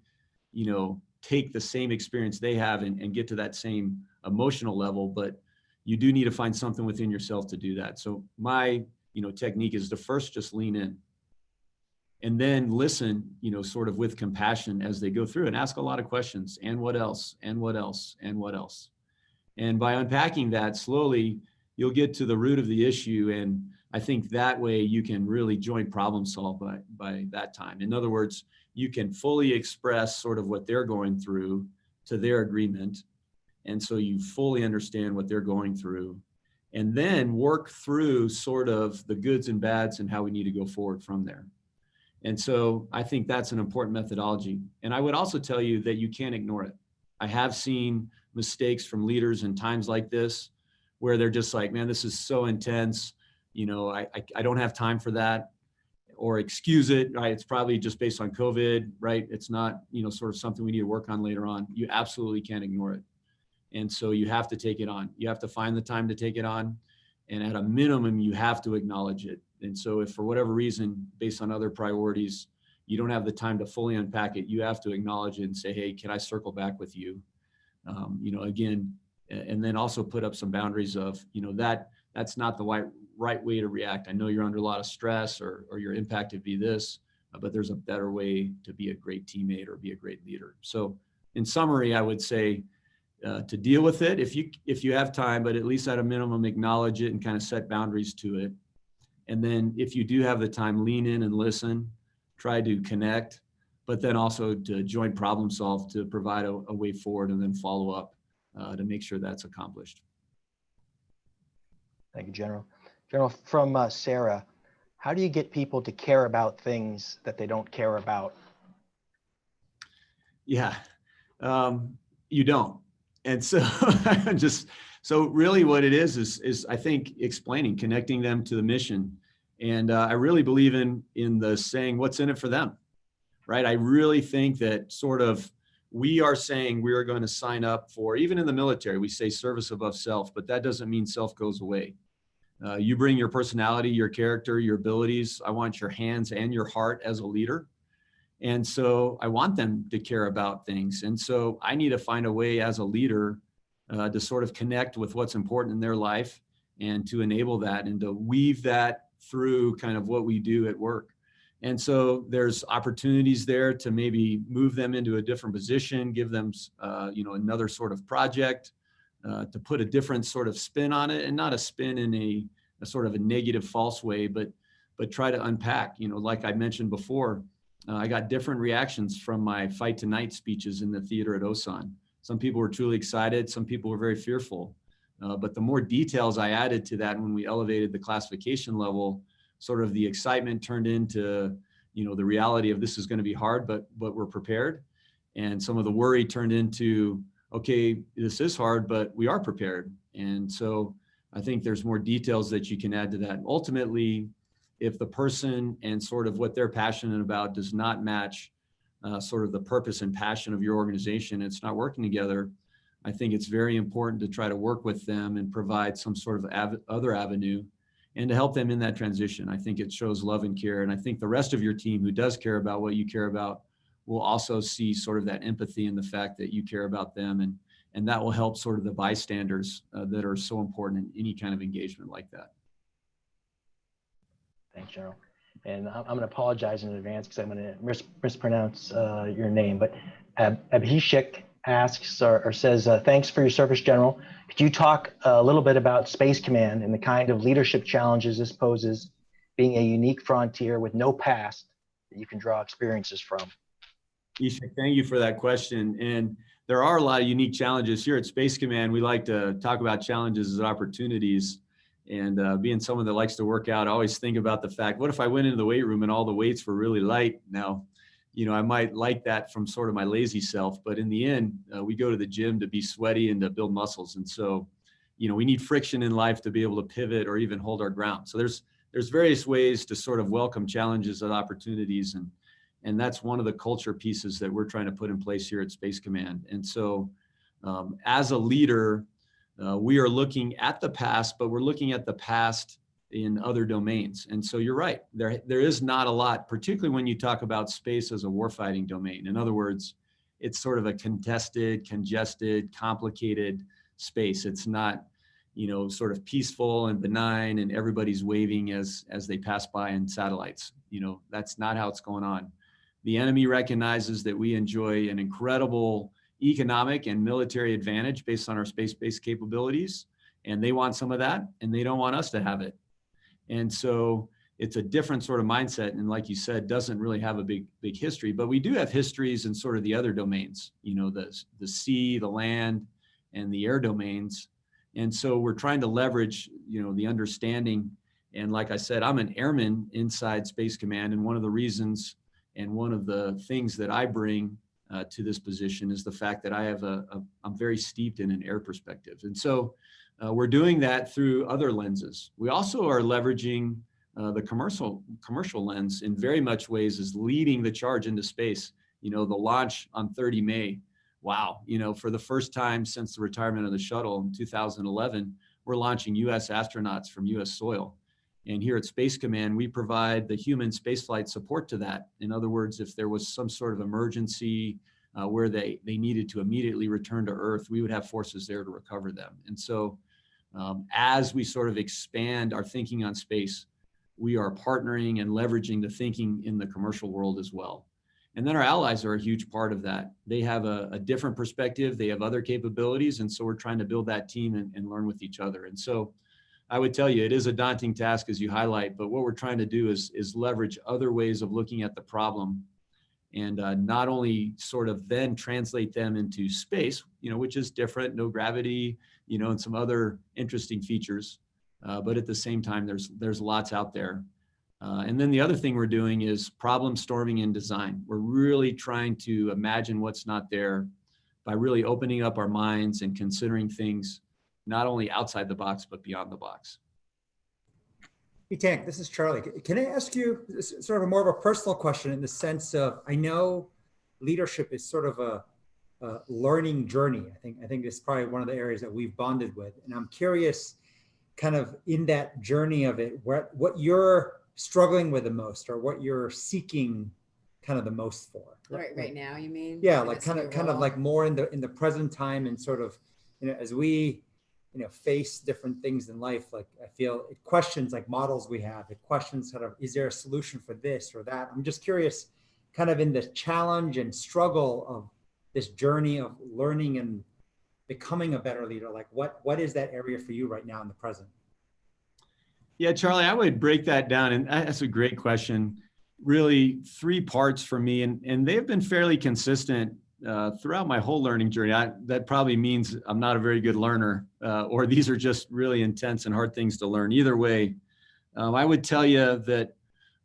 take the same experience they have and get to that same emotional level, but you do need to find something within yourself to do that. So my, technique is to first just lean in and then listen, sort of with compassion as they go through and ask a lot of questions. And what else? And what else? And what else? And by unpacking that slowly, you'll get to the root of the issue. And I think that way you can really joint problem solve by that time. In other words, you can fully express sort of what they're going through to their agreement. And so you fully understand what they're going through, and then work through sort of the goods and bads and how we need to go forward from there. And so I think that's an important methodology. And I would also tell you that you can't ignore it. I have seen mistakes from leaders in times like this where they're just like, man, this is so intense. You know, I don't have time for that, or excuse it, right? It's probably just based on COVID, right? It's not, you know, sort of something we need to work on later on. You absolutely can't ignore it. And so you have to take it on. You have to find the time to take it on. And at a minimum, you have to acknowledge it. And so if for whatever reason, based on other priorities, you don't have the time to fully unpack it, you have to acknowledge it and say, hey, can I circle back with you? You know, again, and then also put up some boundaries of, you know, that's not the right way to react. I know you're under a lot of stress, or your impact would be this, but there's a better way to be a great teammate or be a great leader. So in summary, I would say, to deal with it if you have time, but at least at a minimum, acknowledge it and kind of set boundaries to it. And then if you do have the time, lean in and listen, try to connect, but then also to joint problem solve to provide a way forward, and then follow up to make sure that's accomplished. Thank you, General. General, from Sarah, how do you get people to care about things that they don't care about? Yeah, you don't. And so so really what it is I think explaining, connecting them to the mission. And I really believe in the saying, what's in it for them, right? I really think that sort of we are saying we are going to sign up for, even in the military, we say service above self, but that doesn't mean self goes away. You bring your personality, your character, your abilities. I want your hands and your heart as a leader. And so I want them to care about things. And so I need to find a way as a leader to sort of connect with what's important in their life, and to enable that and to weave that through kind of what we do at work. And so there's opportunities there to maybe move them into a different position, give them you know, another sort of project, to put a different sort of spin on it, and not a spin in a sort of a negative, false way, but try to unpack, you know, like I mentioned before, I got different reactions from my Fight Tonight speeches in the theater at Osan. Some people were truly excited. Some people were very fearful. But the more details I added to that when we elevated the classification level, sort of the excitement turned into, you know, the reality of this is going to be hard, but we're prepared. And some of the worry turned into, okay, this is hard, but we are prepared. And so I think there's more details that you can add to that. Ultimately, if the person and sort of what they're passionate about does not match sort of the purpose and passion of your organization, it's not working together, I think it's very important to try to work with them and provide some sort of other avenue, and to help them in that transition. I think it shows love and care. And I think the rest of your team who does care about what you care about will also see sort of that empathy in the fact that you care about them. And that will help sort of the bystanders that are so important in any kind of engagement like that. Thanks, General. And I'm going to apologize in advance because I'm going to mispronounce your name, but Abhishek asks or says, thanks for your service, General. Could you talk a little bit about Space Command and the kind of leadership challenges this poses, being a unique frontier with no past that you can draw experiences from? Ishak, thank you for that question. And there are a lot of unique challenges here at Space Command. We like to talk about challenges as opportunities. And being someone that likes to work out, I always think about the fact, what if I went into the weight room and all the weights were really light? Now, you know, I might like that from sort of my lazy self, but in the end, we go to the gym to be sweaty and to build muscles. And so, you know, we need friction in life to be able to pivot or even hold our ground. So there's various ways to sort of welcome challenges and opportunities. And that's one of the culture pieces that we're trying to put in place here at Space Command. And so as a leader, we are looking at the past, but we're looking at the past in other domains. And so you're right, there is not a lot, particularly when you talk about space as a warfighting domain. In other words, it's sort of a contested, congested, complicated space. It's not, you know, sort of peaceful and benign and everybody's waving as they pass by in satellites. You know, that's not how it's going on. The enemy recognizes that we enjoy an incredible economic and military advantage based on our space-based capabilities. and they want some of that, and they don't want us to have it. And so it's a different sort of mindset. And like you said, doesn't really have a big history, but we do have histories in sort of the other domains, the sea, the land, and the air domains. And so we're trying to leverage, the understanding. And like I said, I'm an airman inside Space Command. And one of the reasons and one of the things that I bring to this position is the fact that I'm very steeped in an air perspective. And so we're doing that through other lenses. We also are leveraging the commercial lens in very much ways is leading the charge into space. The launch on 30 May, wow, for the first time since the retirement of the shuttle in 2011, we're launching US astronauts from US soil. And here at Space Command, we provide the human spaceflight support to that. In other words, if there was some sort of emergency where they needed to immediately return to Earth, we would have forces there to recover them. And so as we sort of expand our thinking on space, we are partnering and leveraging the thinking in the commercial world as well. And then our allies are a huge part of that. They have a different perspective. They have other capabilities. And so we're trying to build that team and learn with each other. And so I would tell you, it is a daunting task as you highlight, but what we're trying to do is leverage other ways of looking at the problem and not only sort of then translate them into space, which is different, no gravity, and some other interesting features. But at the same time, there's lots out there. And then the other thing we're doing is problem storming in design. We're really trying to imagine what's not there by really opening up our minds and considering things not only outside the box, but beyond the box. Hey, Tank, this is Charlie. Can I ask you sort of more of a personal question in the sense of, I know leadership is sort of a learning journey. I think it's probably one of the areas that we've bonded with. And I'm curious, kind of in that journey of it, what you're struggling with the most, or what you're seeking kind of the most for. Right now, you mean? Yeah, like kind of like more in the present time, and sort of, as we face different things in life, like I feel it questions like models we have, it questions sort of, is there a solution for this or that? I'm just curious, kind of in the challenge and struggle of this journey of learning and becoming a better leader, like what is that area for you right now in the present? Yeah, Charlie, I would break that down, and that's a great question. Really 3 parts for me, and they've been fairly consistent throughout my whole learning journey. That probably means I'm not a very good learner, or these are just really intense and hard things to learn. Either way, I would tell you that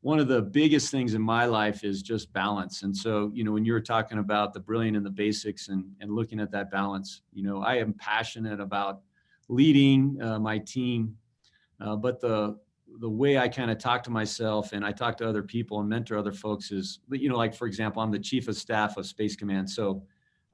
one of the biggest things in my life is just balance. And so, when you were talking about the brilliant and the basics and looking at that balance, I am passionate about leading my team, but the way I kind of talk to myself and I talk to other people and mentor other folks is, like, for example, I'm the chief of staff of Space Command. So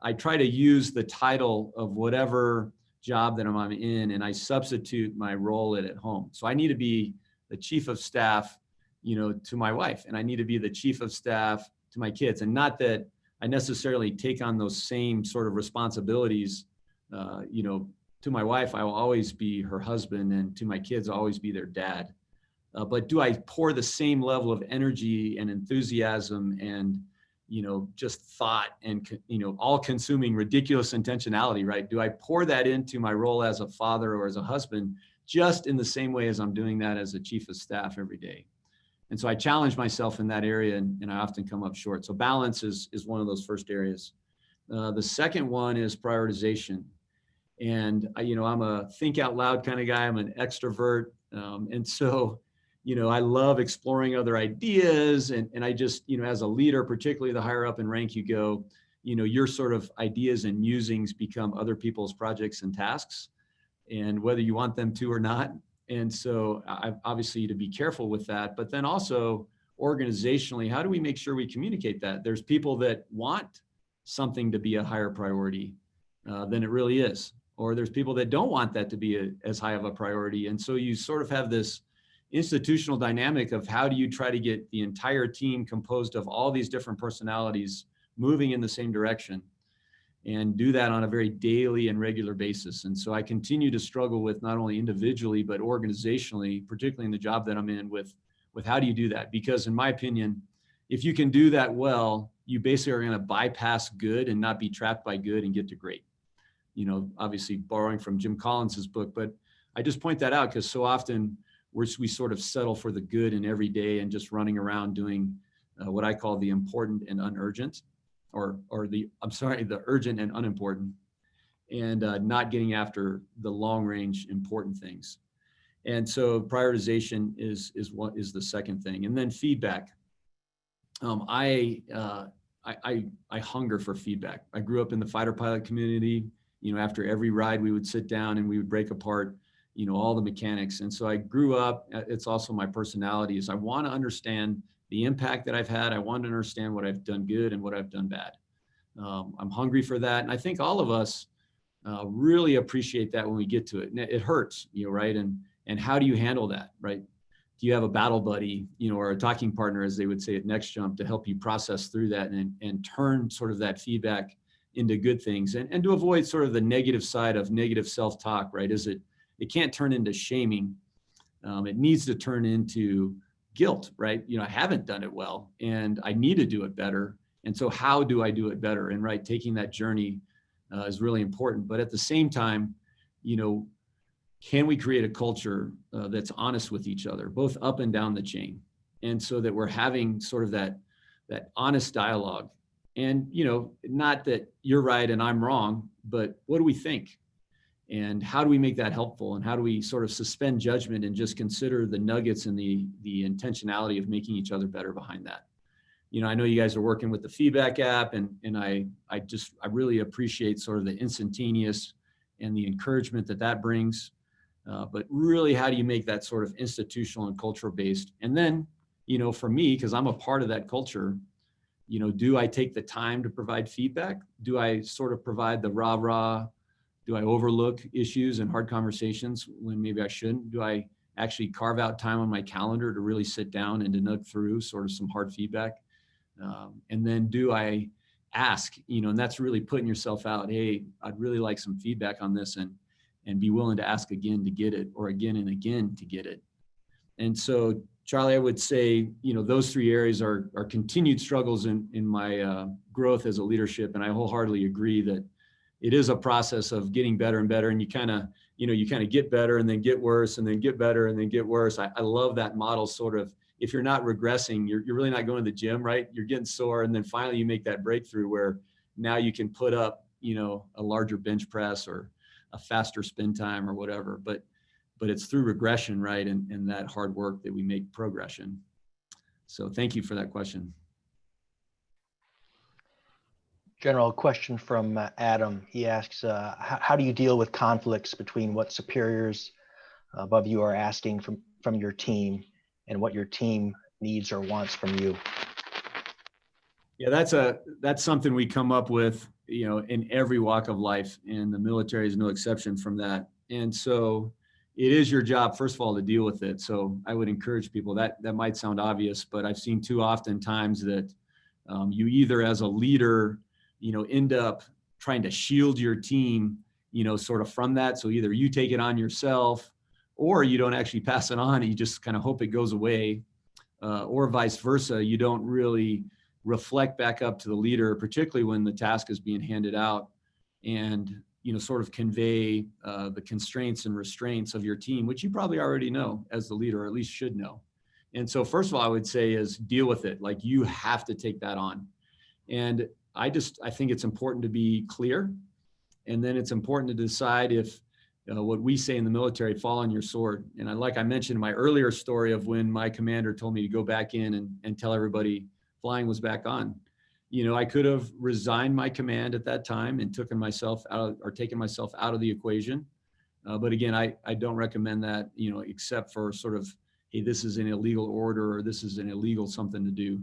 I try to use the title of whatever job that I'm in, and I substitute my role at home. So I need to be the chief of staff, to my wife, and I need to be the chief of staff to my kids. And not that I necessarily take on those same sort of responsibilities, to my wife, I will always be her husband, and to my kids, I'll always be their dad. But do I pour the same level of energy and enthusiasm and, just thought and, all-consuming ridiculous intentionality, right? Do I pour that into my role as a father or as a husband just in the same way as I'm doing that as a chief of staff every day? And so I challenge myself in that area, and I often come up short. So balance is one of those first areas. The second one is prioritization. And, I'm a think out loud kind of guy. I'm an extrovert. And so, I love exploring other ideas. And I just, as a leader, particularly the higher up in rank you go, your sort of ideas and musings become other people's projects and tasks, and whether you want them to or not. And so obviously to be careful with that, but then also organizationally, how do we make sure we communicate that? There's people that want something to be a higher priority than it really is. Or there's people that don't want that to be as high of a priority. And so you sort of have this institutional dynamic of how do you try to get the entire team composed of all these different personalities moving in the same direction, and do that on a very daily and regular basis. And so I continue to struggle with not only individually, but organizationally, particularly in the job that I'm in, with how do you do that? Because in my opinion, if you can do that well, you basically are going to bypass good and not be trapped by good and get to great. Obviously borrowing from Jim Collins's book, but I just point that out because so often we sort of settle for the good in every day and just running around doing what I call the important and unurgent, the urgent and unimportant, and not getting after the long range important things. And so prioritization is the second thing. And then feedback. I hunger for feedback. I grew up in the fighter pilot community. After every ride, we would sit down and we would break apart, all the mechanics. And so I grew up, it's also my personality, is I want to understand the impact that I've had. I want to understand what I've done good and what I've done bad. I'm hungry for that. And I think all of us really appreciate that when we get to it. And it hurts, right? And how do you handle that, right? Do you have a battle buddy, or a talking partner, as they would say at Next Jump, to help you process through that and turn sort of that feedback into good things, and to avoid sort of the negative side of negative self-talk, right? It can't turn into shaming. It needs to turn into guilt, right? I haven't done it well and I need to do it better. And so how do I do it better? And right, taking that journey is really important. But at the same time, can we create a culture that's honest with each other, both up and down the chain? And so that we're having sort of that honest dialogue. And, not that you're right and I'm wrong, but what do we think? And how do we make that helpful? And how do we sort of suspend judgment and just consider the nuggets and the intentionality of making each other better behind that? I know you guys are working with the feedback app, and I really appreciate sort of the instantaneous and the encouragement that brings. But really, how do you make that sort of institutional and cultural based? And then, for me, because I'm a part of that culture, do I take the time to provide feedback? Do I sort of provide the rah-rah? Do I overlook issues and hard conversations when maybe I shouldn't? Do I actually carve out time on my calendar to really sit down and to nug through sort of some hard feedback? And then do I ask, and that's really putting yourself out, hey, I'd really like some feedback on this, and be willing to ask again to get it, or again and again to get it. And so, Charlie, I would say, those three areas are continued struggles in my growth as a leadership. And I wholeheartedly agree that it is a process of getting better and better. And you kind of get better and then get worse and then get better and then get worse. I love that model sort of. If you're not regressing, you're really not going to the gym, right? You're getting sore. And then finally you make that breakthrough where now you can put up, a larger bench press or a faster spin time or whatever, but it's through regression, right? And that hard work that we make progression. So thank you for that question. General, question from Adam. He asks, how do you deal with conflicts between what superiors above you are asking from your team and what your team needs or wants from you? Yeah, that's something we come up with, in every walk of life, and the military is no exception from that. And so it is your job, first of all, to deal with it. So I would encourage people, that might sound obvious, but I've seen too often times that you either as a leader, end up trying to shield your team, sort of from that. So either you take it on yourself, or you don't actually pass it on and you just kind of hope it goes away, or vice versa. You don't really reflect back up to the leader, particularly when the task is being handed out, and sort of convey the constraints and restraints of your team, which you probably already know as the leader, or at least should know. And so first of all, I would say is deal with it. Like, you have to take that on. And I think it's important to be clear. And then it's important to decide if what we say in the military, fall on your sword. And I mentioned in my earlier story of when my commander told me to go back in and tell everybody flying was back on. I could have resigned my command at that time and taken myself out of the equation. But again, I don't recommend that, except for sort of, hey, this is an illegal order, or this is an illegal something to do.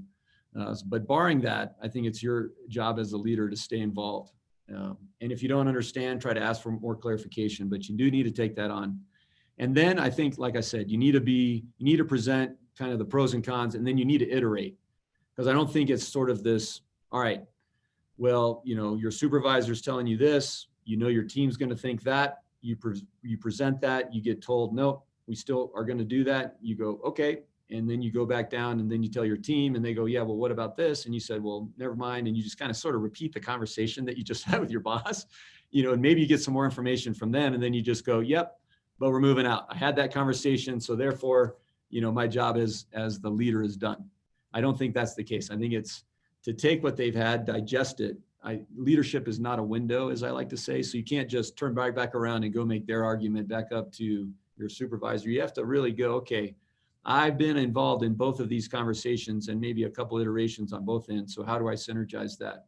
But barring that, I think it's your job as a leader to stay involved. And if you don't understand, try to ask for more clarification, but you do need to take that on. And then I think, like I said, you need to present kind of the pros and cons, and then you need to iterate. Because I don't think it's sort of this, all right, well, your supervisor's telling you this, your team's going to think that, you present that, you get told, nope, we still are going to do that. You go, okay. And then you go back down and then you tell your team and they go, yeah, well, what about this? And you said, well, never mind. And you just kind of sort of repeat the conversation that you just had with your boss, and maybe you get some more information from them. And then you just go, yep, but we're moving out. I had that conversation. So therefore, my job as the leader is done. I don't think that's the case. I think it's to take what they've had, digest it. Leadership is not a window, as I like to say. So you can't just turn back around and go make their argument back up to your supervisor. You have to really go, okay, I've been involved in both of these conversations and maybe a couple iterations on both ends. So how do I synergize that?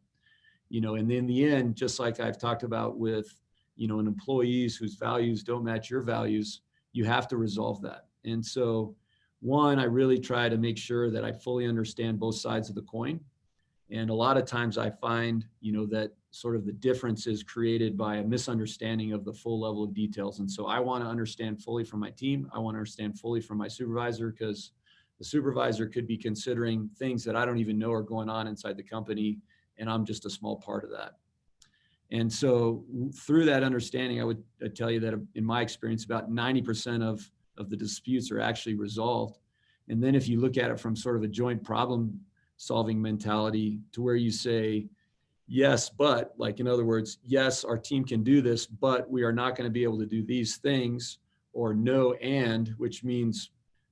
And in the end, just like I've talked about with, an employees whose values don't match your values, you have to resolve that. And so one, I really try to make sure that I fully understand both sides of the coin. And a lot of times I find, that sort of the difference is created by a misunderstanding of the full level of details. And so I want to understand fully from my team. I want to understand fully from my supervisor, because the supervisor could be considering things that I don't even know are going on inside the company, and I'm just a small part of that. And so through that understanding, I'd tell you that in my experience, about 90% of the disputes are actually resolved. And then if you look at it from sort of a joint problem solving mentality, to where you say, yes, but, like, in other words, yes, our team can do this, but we are not going to be able to do these things, or no, and, which means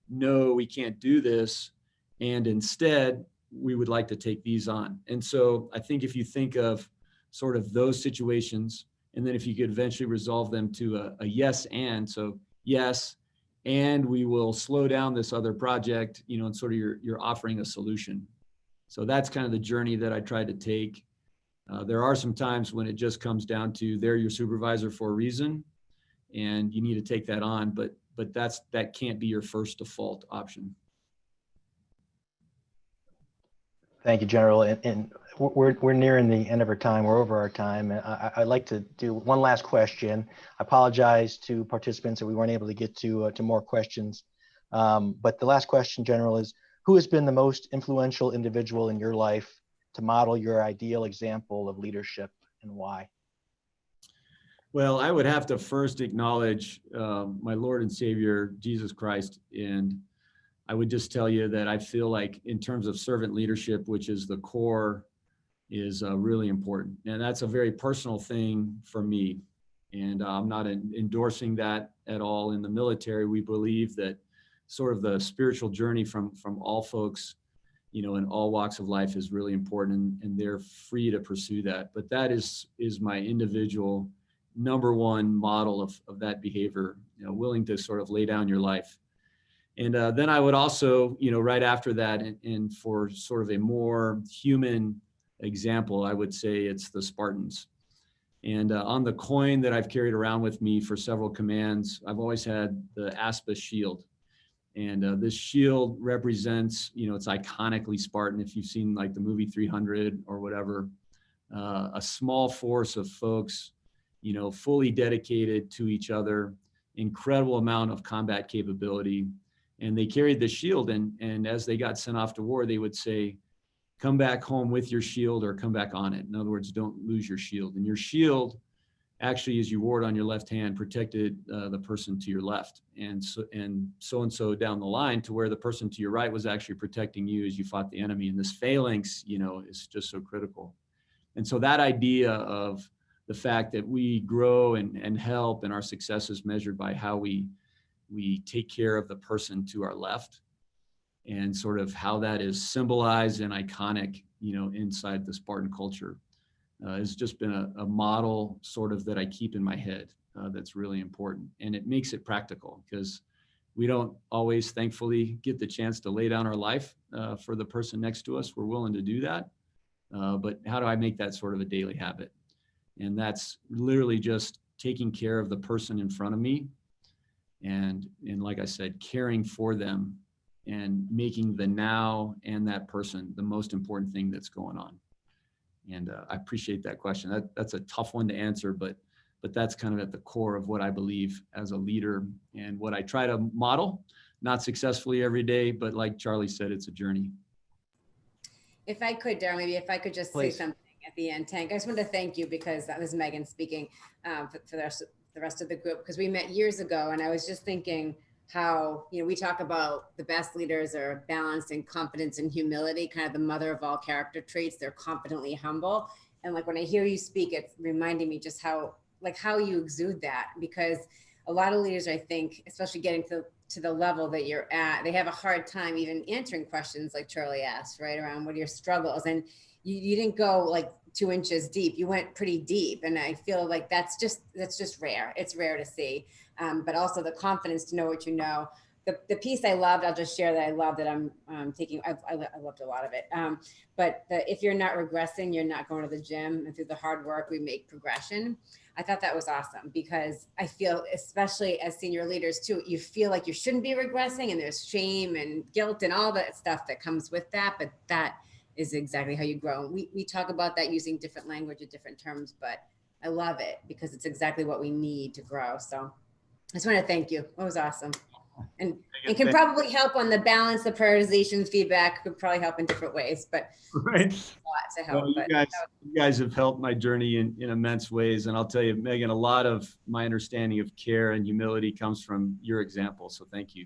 no, we can't do this. And instead, we would like to take these on. And so I think if you think of sort of those situations, and then if you could eventually resolve them to a yes, and, so yes, and we will slow down this other project, and sort of you're offering a solution. So that's kind of the journey that I tried to take. There are some times when it just comes down to they're your supervisor for a reason, and you need to take that on, but that can't be your first default option. Thank you, General. And we're nearing the end of our time. We're over our time. I'd like to do one last question. I apologize to participants that we weren't able to get to more questions. But the last question, General, is who has been the most influential individual in your life to model your ideal example of leadership, and why? Well, I would have to first acknowledge my Lord and Savior, Jesus Christ. And I would just tell you that I feel like in terms of servant leadership, which is the core, is really important. And that's a very personal thing for me. And I'm not endorsing that at all. In the military, we believe that sort of the spiritual journey from all folks, in all walks of life is really important, and they're free to pursue that. But that is my individual number one model of that behavior, willing to sort of lay down your life. And then I would also, right after that, and for sort of a more human example, I would say it's the Spartans. And on the coin that I've carried around with me for several commands, I've always had the Aspa shield. And this shield represents, it's iconically Spartan. If you've seen like the movie 300 or whatever, a small force of folks, fully dedicated to each other, incredible amount of combat capability. And they carried the shield, and as they got sent off to war, they would say, come back home with your shield or come back on it. In other words, don't lose your shield. And your shield, actually, as you wore it on your left hand, protected the person to your left. And so down the line, to where the person to your right was actually protecting you as you fought the enemy. And this phalanx, is just so critical. And so that idea of the fact that we grow and help, and our success is measured by how we take care of the person to our left, and sort of how that is symbolized and iconic, inside the Spartan culture, has just been a model sort of that I keep in my head. That's really important, and it makes it practical, because we don't always, thankfully, get the chance to lay down our life for the person next to us. We're willing to do that, but how do I make that sort of a daily habit? And that's literally just taking care of the person in front of me, and like I said, caring for them, and making the now and that person the most important thing that's going on. And I appreciate that question. That's a tough one to answer, but that's kind of at the core of what I believe as a leader, and what I try to model, not successfully every day, but like Charlie said, it's a journey. If I could, Darryl, maybe if I could just Please. say something at the end. Tank, I just wanted to thank you, because that was Megan speaking for the rest of the group, because we met years ago, and I was just thinking how, we talk about the best leaders are balanced in confidence and humility, kind of the mother of all character traits. They're confidently humble. And like when I hear you speak, it's reminding me just how you exude that, because a lot of leaders, I think, especially getting to the level that you're at, they have a hard time even answering questions like Charlie asked, right? Around what are your struggles? And you didn't go like 2 inches deep. You went pretty deep. And I feel like that's just rare. It's rare to see. But also the confidence to know what you know. The piece I loved, I'll just share that I love that I'm taking, I loved a lot of it. But if you're not regressing, you're not going to the gym, and through the hard work, we make progression. I thought that was awesome, because I feel, especially as senior leaders too, you feel like you shouldn't be regressing, and there's shame and guilt and all that stuff that comes with that. But that is exactly how you grow. We talk about that using different language and different terms, but I love it because it's exactly what we need to grow. So I just want to thank you. It was awesome. And it can probably help on the balance, the prioritization, feedback could probably help in different ways, but Right. a lot to help. Well, you guys have helped my journey in immense ways. And I'll tell you, Megan, a lot of my understanding of care and humility comes from your example. So thank you.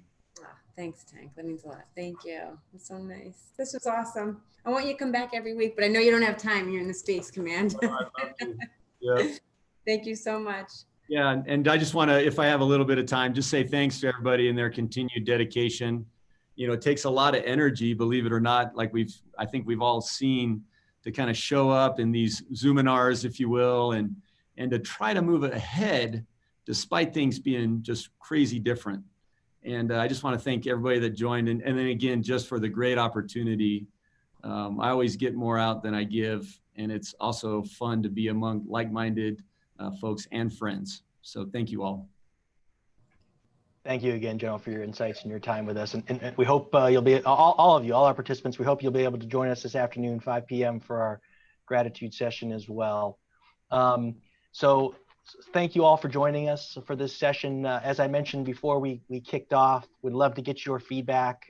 Thanks, Tank. That means a lot. Thank you. It's so nice. This was awesome. I want you to come back every week, but I know you don't have time. You're in the Space Command. I'd love to. Yeah. Thank you so much. Yeah, and I just want to, if I have a little bit of time, just say thanks to everybody and their continued dedication. You know, it takes a lot of energy, believe it or not, like I think we've all seen, to kind of show up in these Zoominars, if you will, and to try to move ahead despite things being just crazy different. And I just want to thank everybody that joined. And then again, just for the great opportunity. I always get more out than I give. And it's also fun to be among like-minded folks and friends. So thank you all. Thank you again, General, for your insights and your time with us. And we hope you'll be, all of you, all our participants, we hope you'll be able to join us this afternoon, 5 p.m. for our gratitude session as well. So thank you all for joining us for this session. As I mentioned before we kicked off, we'd love to get your feedback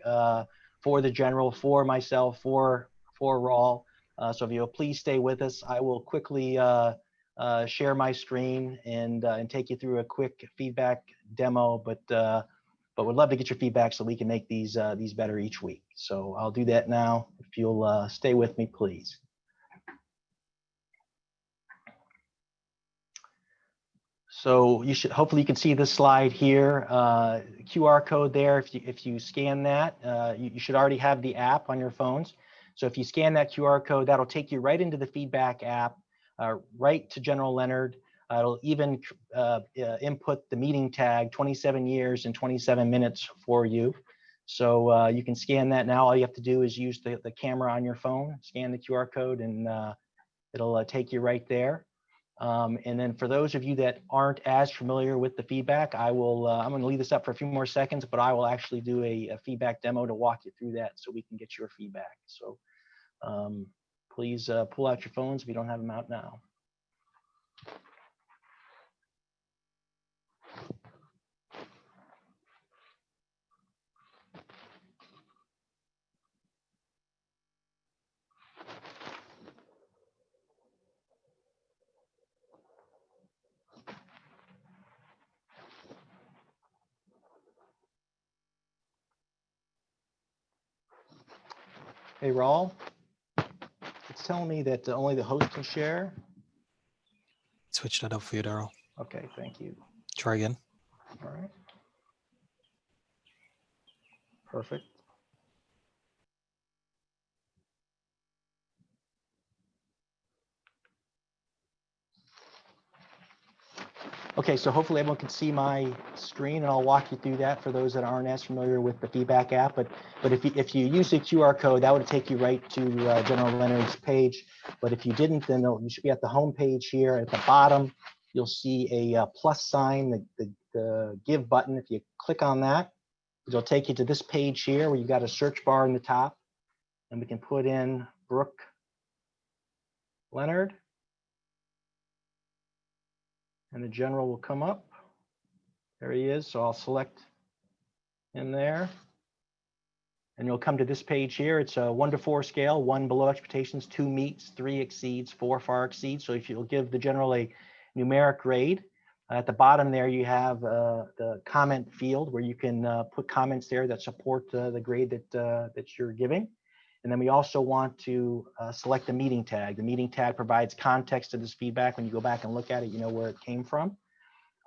for the General, for myself, for Raul. So if you'll please stay with us, I will quickly share my screen and take you through a quick feedback demo, but we'd love to get your feedback so we can make these better each week. So I'll do that now. If you'll stay with me, please. So hopefully you can see this slide here, QR code there. If you scan that, you should already have the app on your phones. So if you scan that QR code, that'll take you right into the feedback app. Right to General Leonard. It'll even input the meeting tag 27 years and 27 minutes for you. So you can scan that now. All you have to do is use the camera on your phone, scan the QR code, and it'll take you right there. And then for those of you that aren't as familiar with the feedback, I'm going to leave this up for a few more seconds, but I will actually do a feedback demo to walk you through that so we can get your feedback. So please pull out your phones if you don't have them out now. Hey, Raul, it's telling me that only the host can share. Switch that up for you, Daryl. Okay, thank you. Try again. All right. Perfect. Okay, so hopefully everyone can see my screen, and I'll walk you through that for those that aren't as familiar with the feedback app. But if you use the QR code, that would take you right to General Leonard's page. But if you didn't, then you should be at the home page here. At the bottom, you'll see a plus sign, the give button. If you click on that, it'll take you to this page here where you've got a search bar in the top, and we can put in Brooke Leonard. And the General will come up. There he is. So I'll select him there. And you'll come to this page here. It's a 1 to 4 scale, 1 below expectations, 2 meets, 3 exceeds, 4 far exceeds. So if you'll give the General a numeric grade, at the bottom there you have the comment field where you can put comments there that support the grade that you're giving. And then we also want to select the meeting tag. The meeting tag provides context to this feedback. When you go back and look at it, you know where it came from.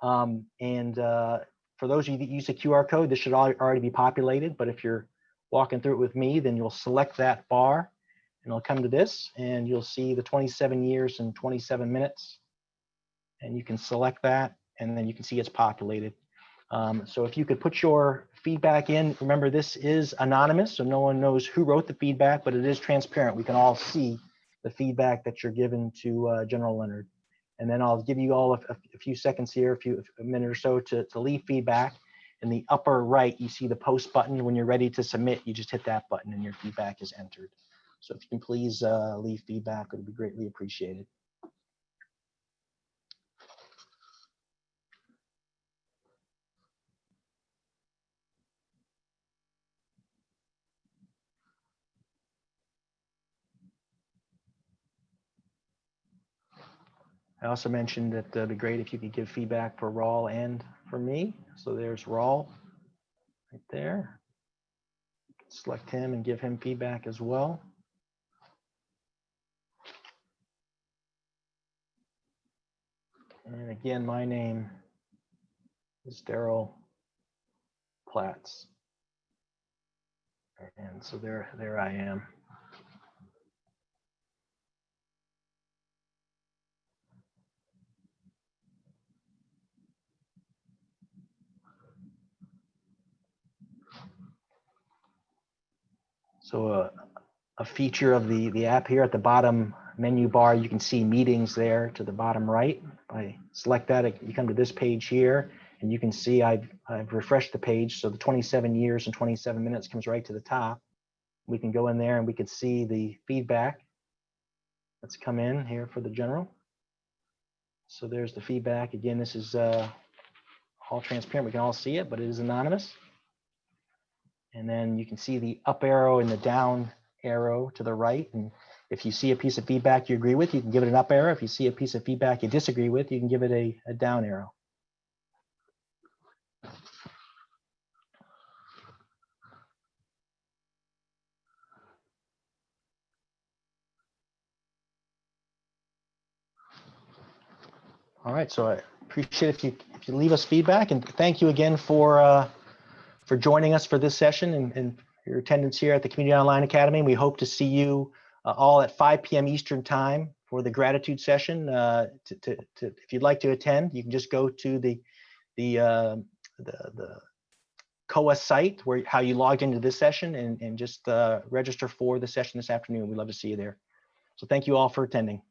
For those of you that use the QR code, this should already be populated, but if you're walking through it with me, then you'll select that bar and it'll come to this and you'll see the 27 years and 27 minutes. And you can select that and then you can see it's populated. So if you could put your feedback in, remember this is anonymous, so no one knows who wrote the feedback, but it is transparent. We can all see the feedback that you're given to General Leonard. And then I'll give you all a few seconds here, a minute or so to leave feedback. In the upper right, you see the post button. When you're ready to submit, you just hit that button and your feedback is entered. So if you can please leave feedback, it would be greatly appreciated. I also mentioned that it'd be great if you could give feedback for Raul and for me. So there's Raul right there. Select him and give him feedback as well. And again, my name is Daryl Platts. And so there I am. So a feature of the app here at the bottom menu bar, you can see meetings there to the bottom right. If I select that, you come to this page here, and you can see I've refreshed the page. So the 27 years and 27 minutes comes right to the top. We can go in there and we can see the feedback that's come in here for the general. So there's the feedback. Again, this is all transparent. We can all see it, but it is anonymous. And then you can see the up arrow and the down arrow to the right. And if you see a piece of feedback you agree with, you can give it an up arrow. If you see a piece of feedback you disagree with, you can give it a down arrow. All right, so I appreciate if you leave us feedback, and thank you again for joining us for this session and your attendance here at the Community Online Academy. We hope to see you all at 5 p.m. Eastern time for the gratitude session. If you'd like to attend, you can just go to the COA site where how you logged into this session and just register for the session this afternoon. We'd love to see you there. So thank you all for attending.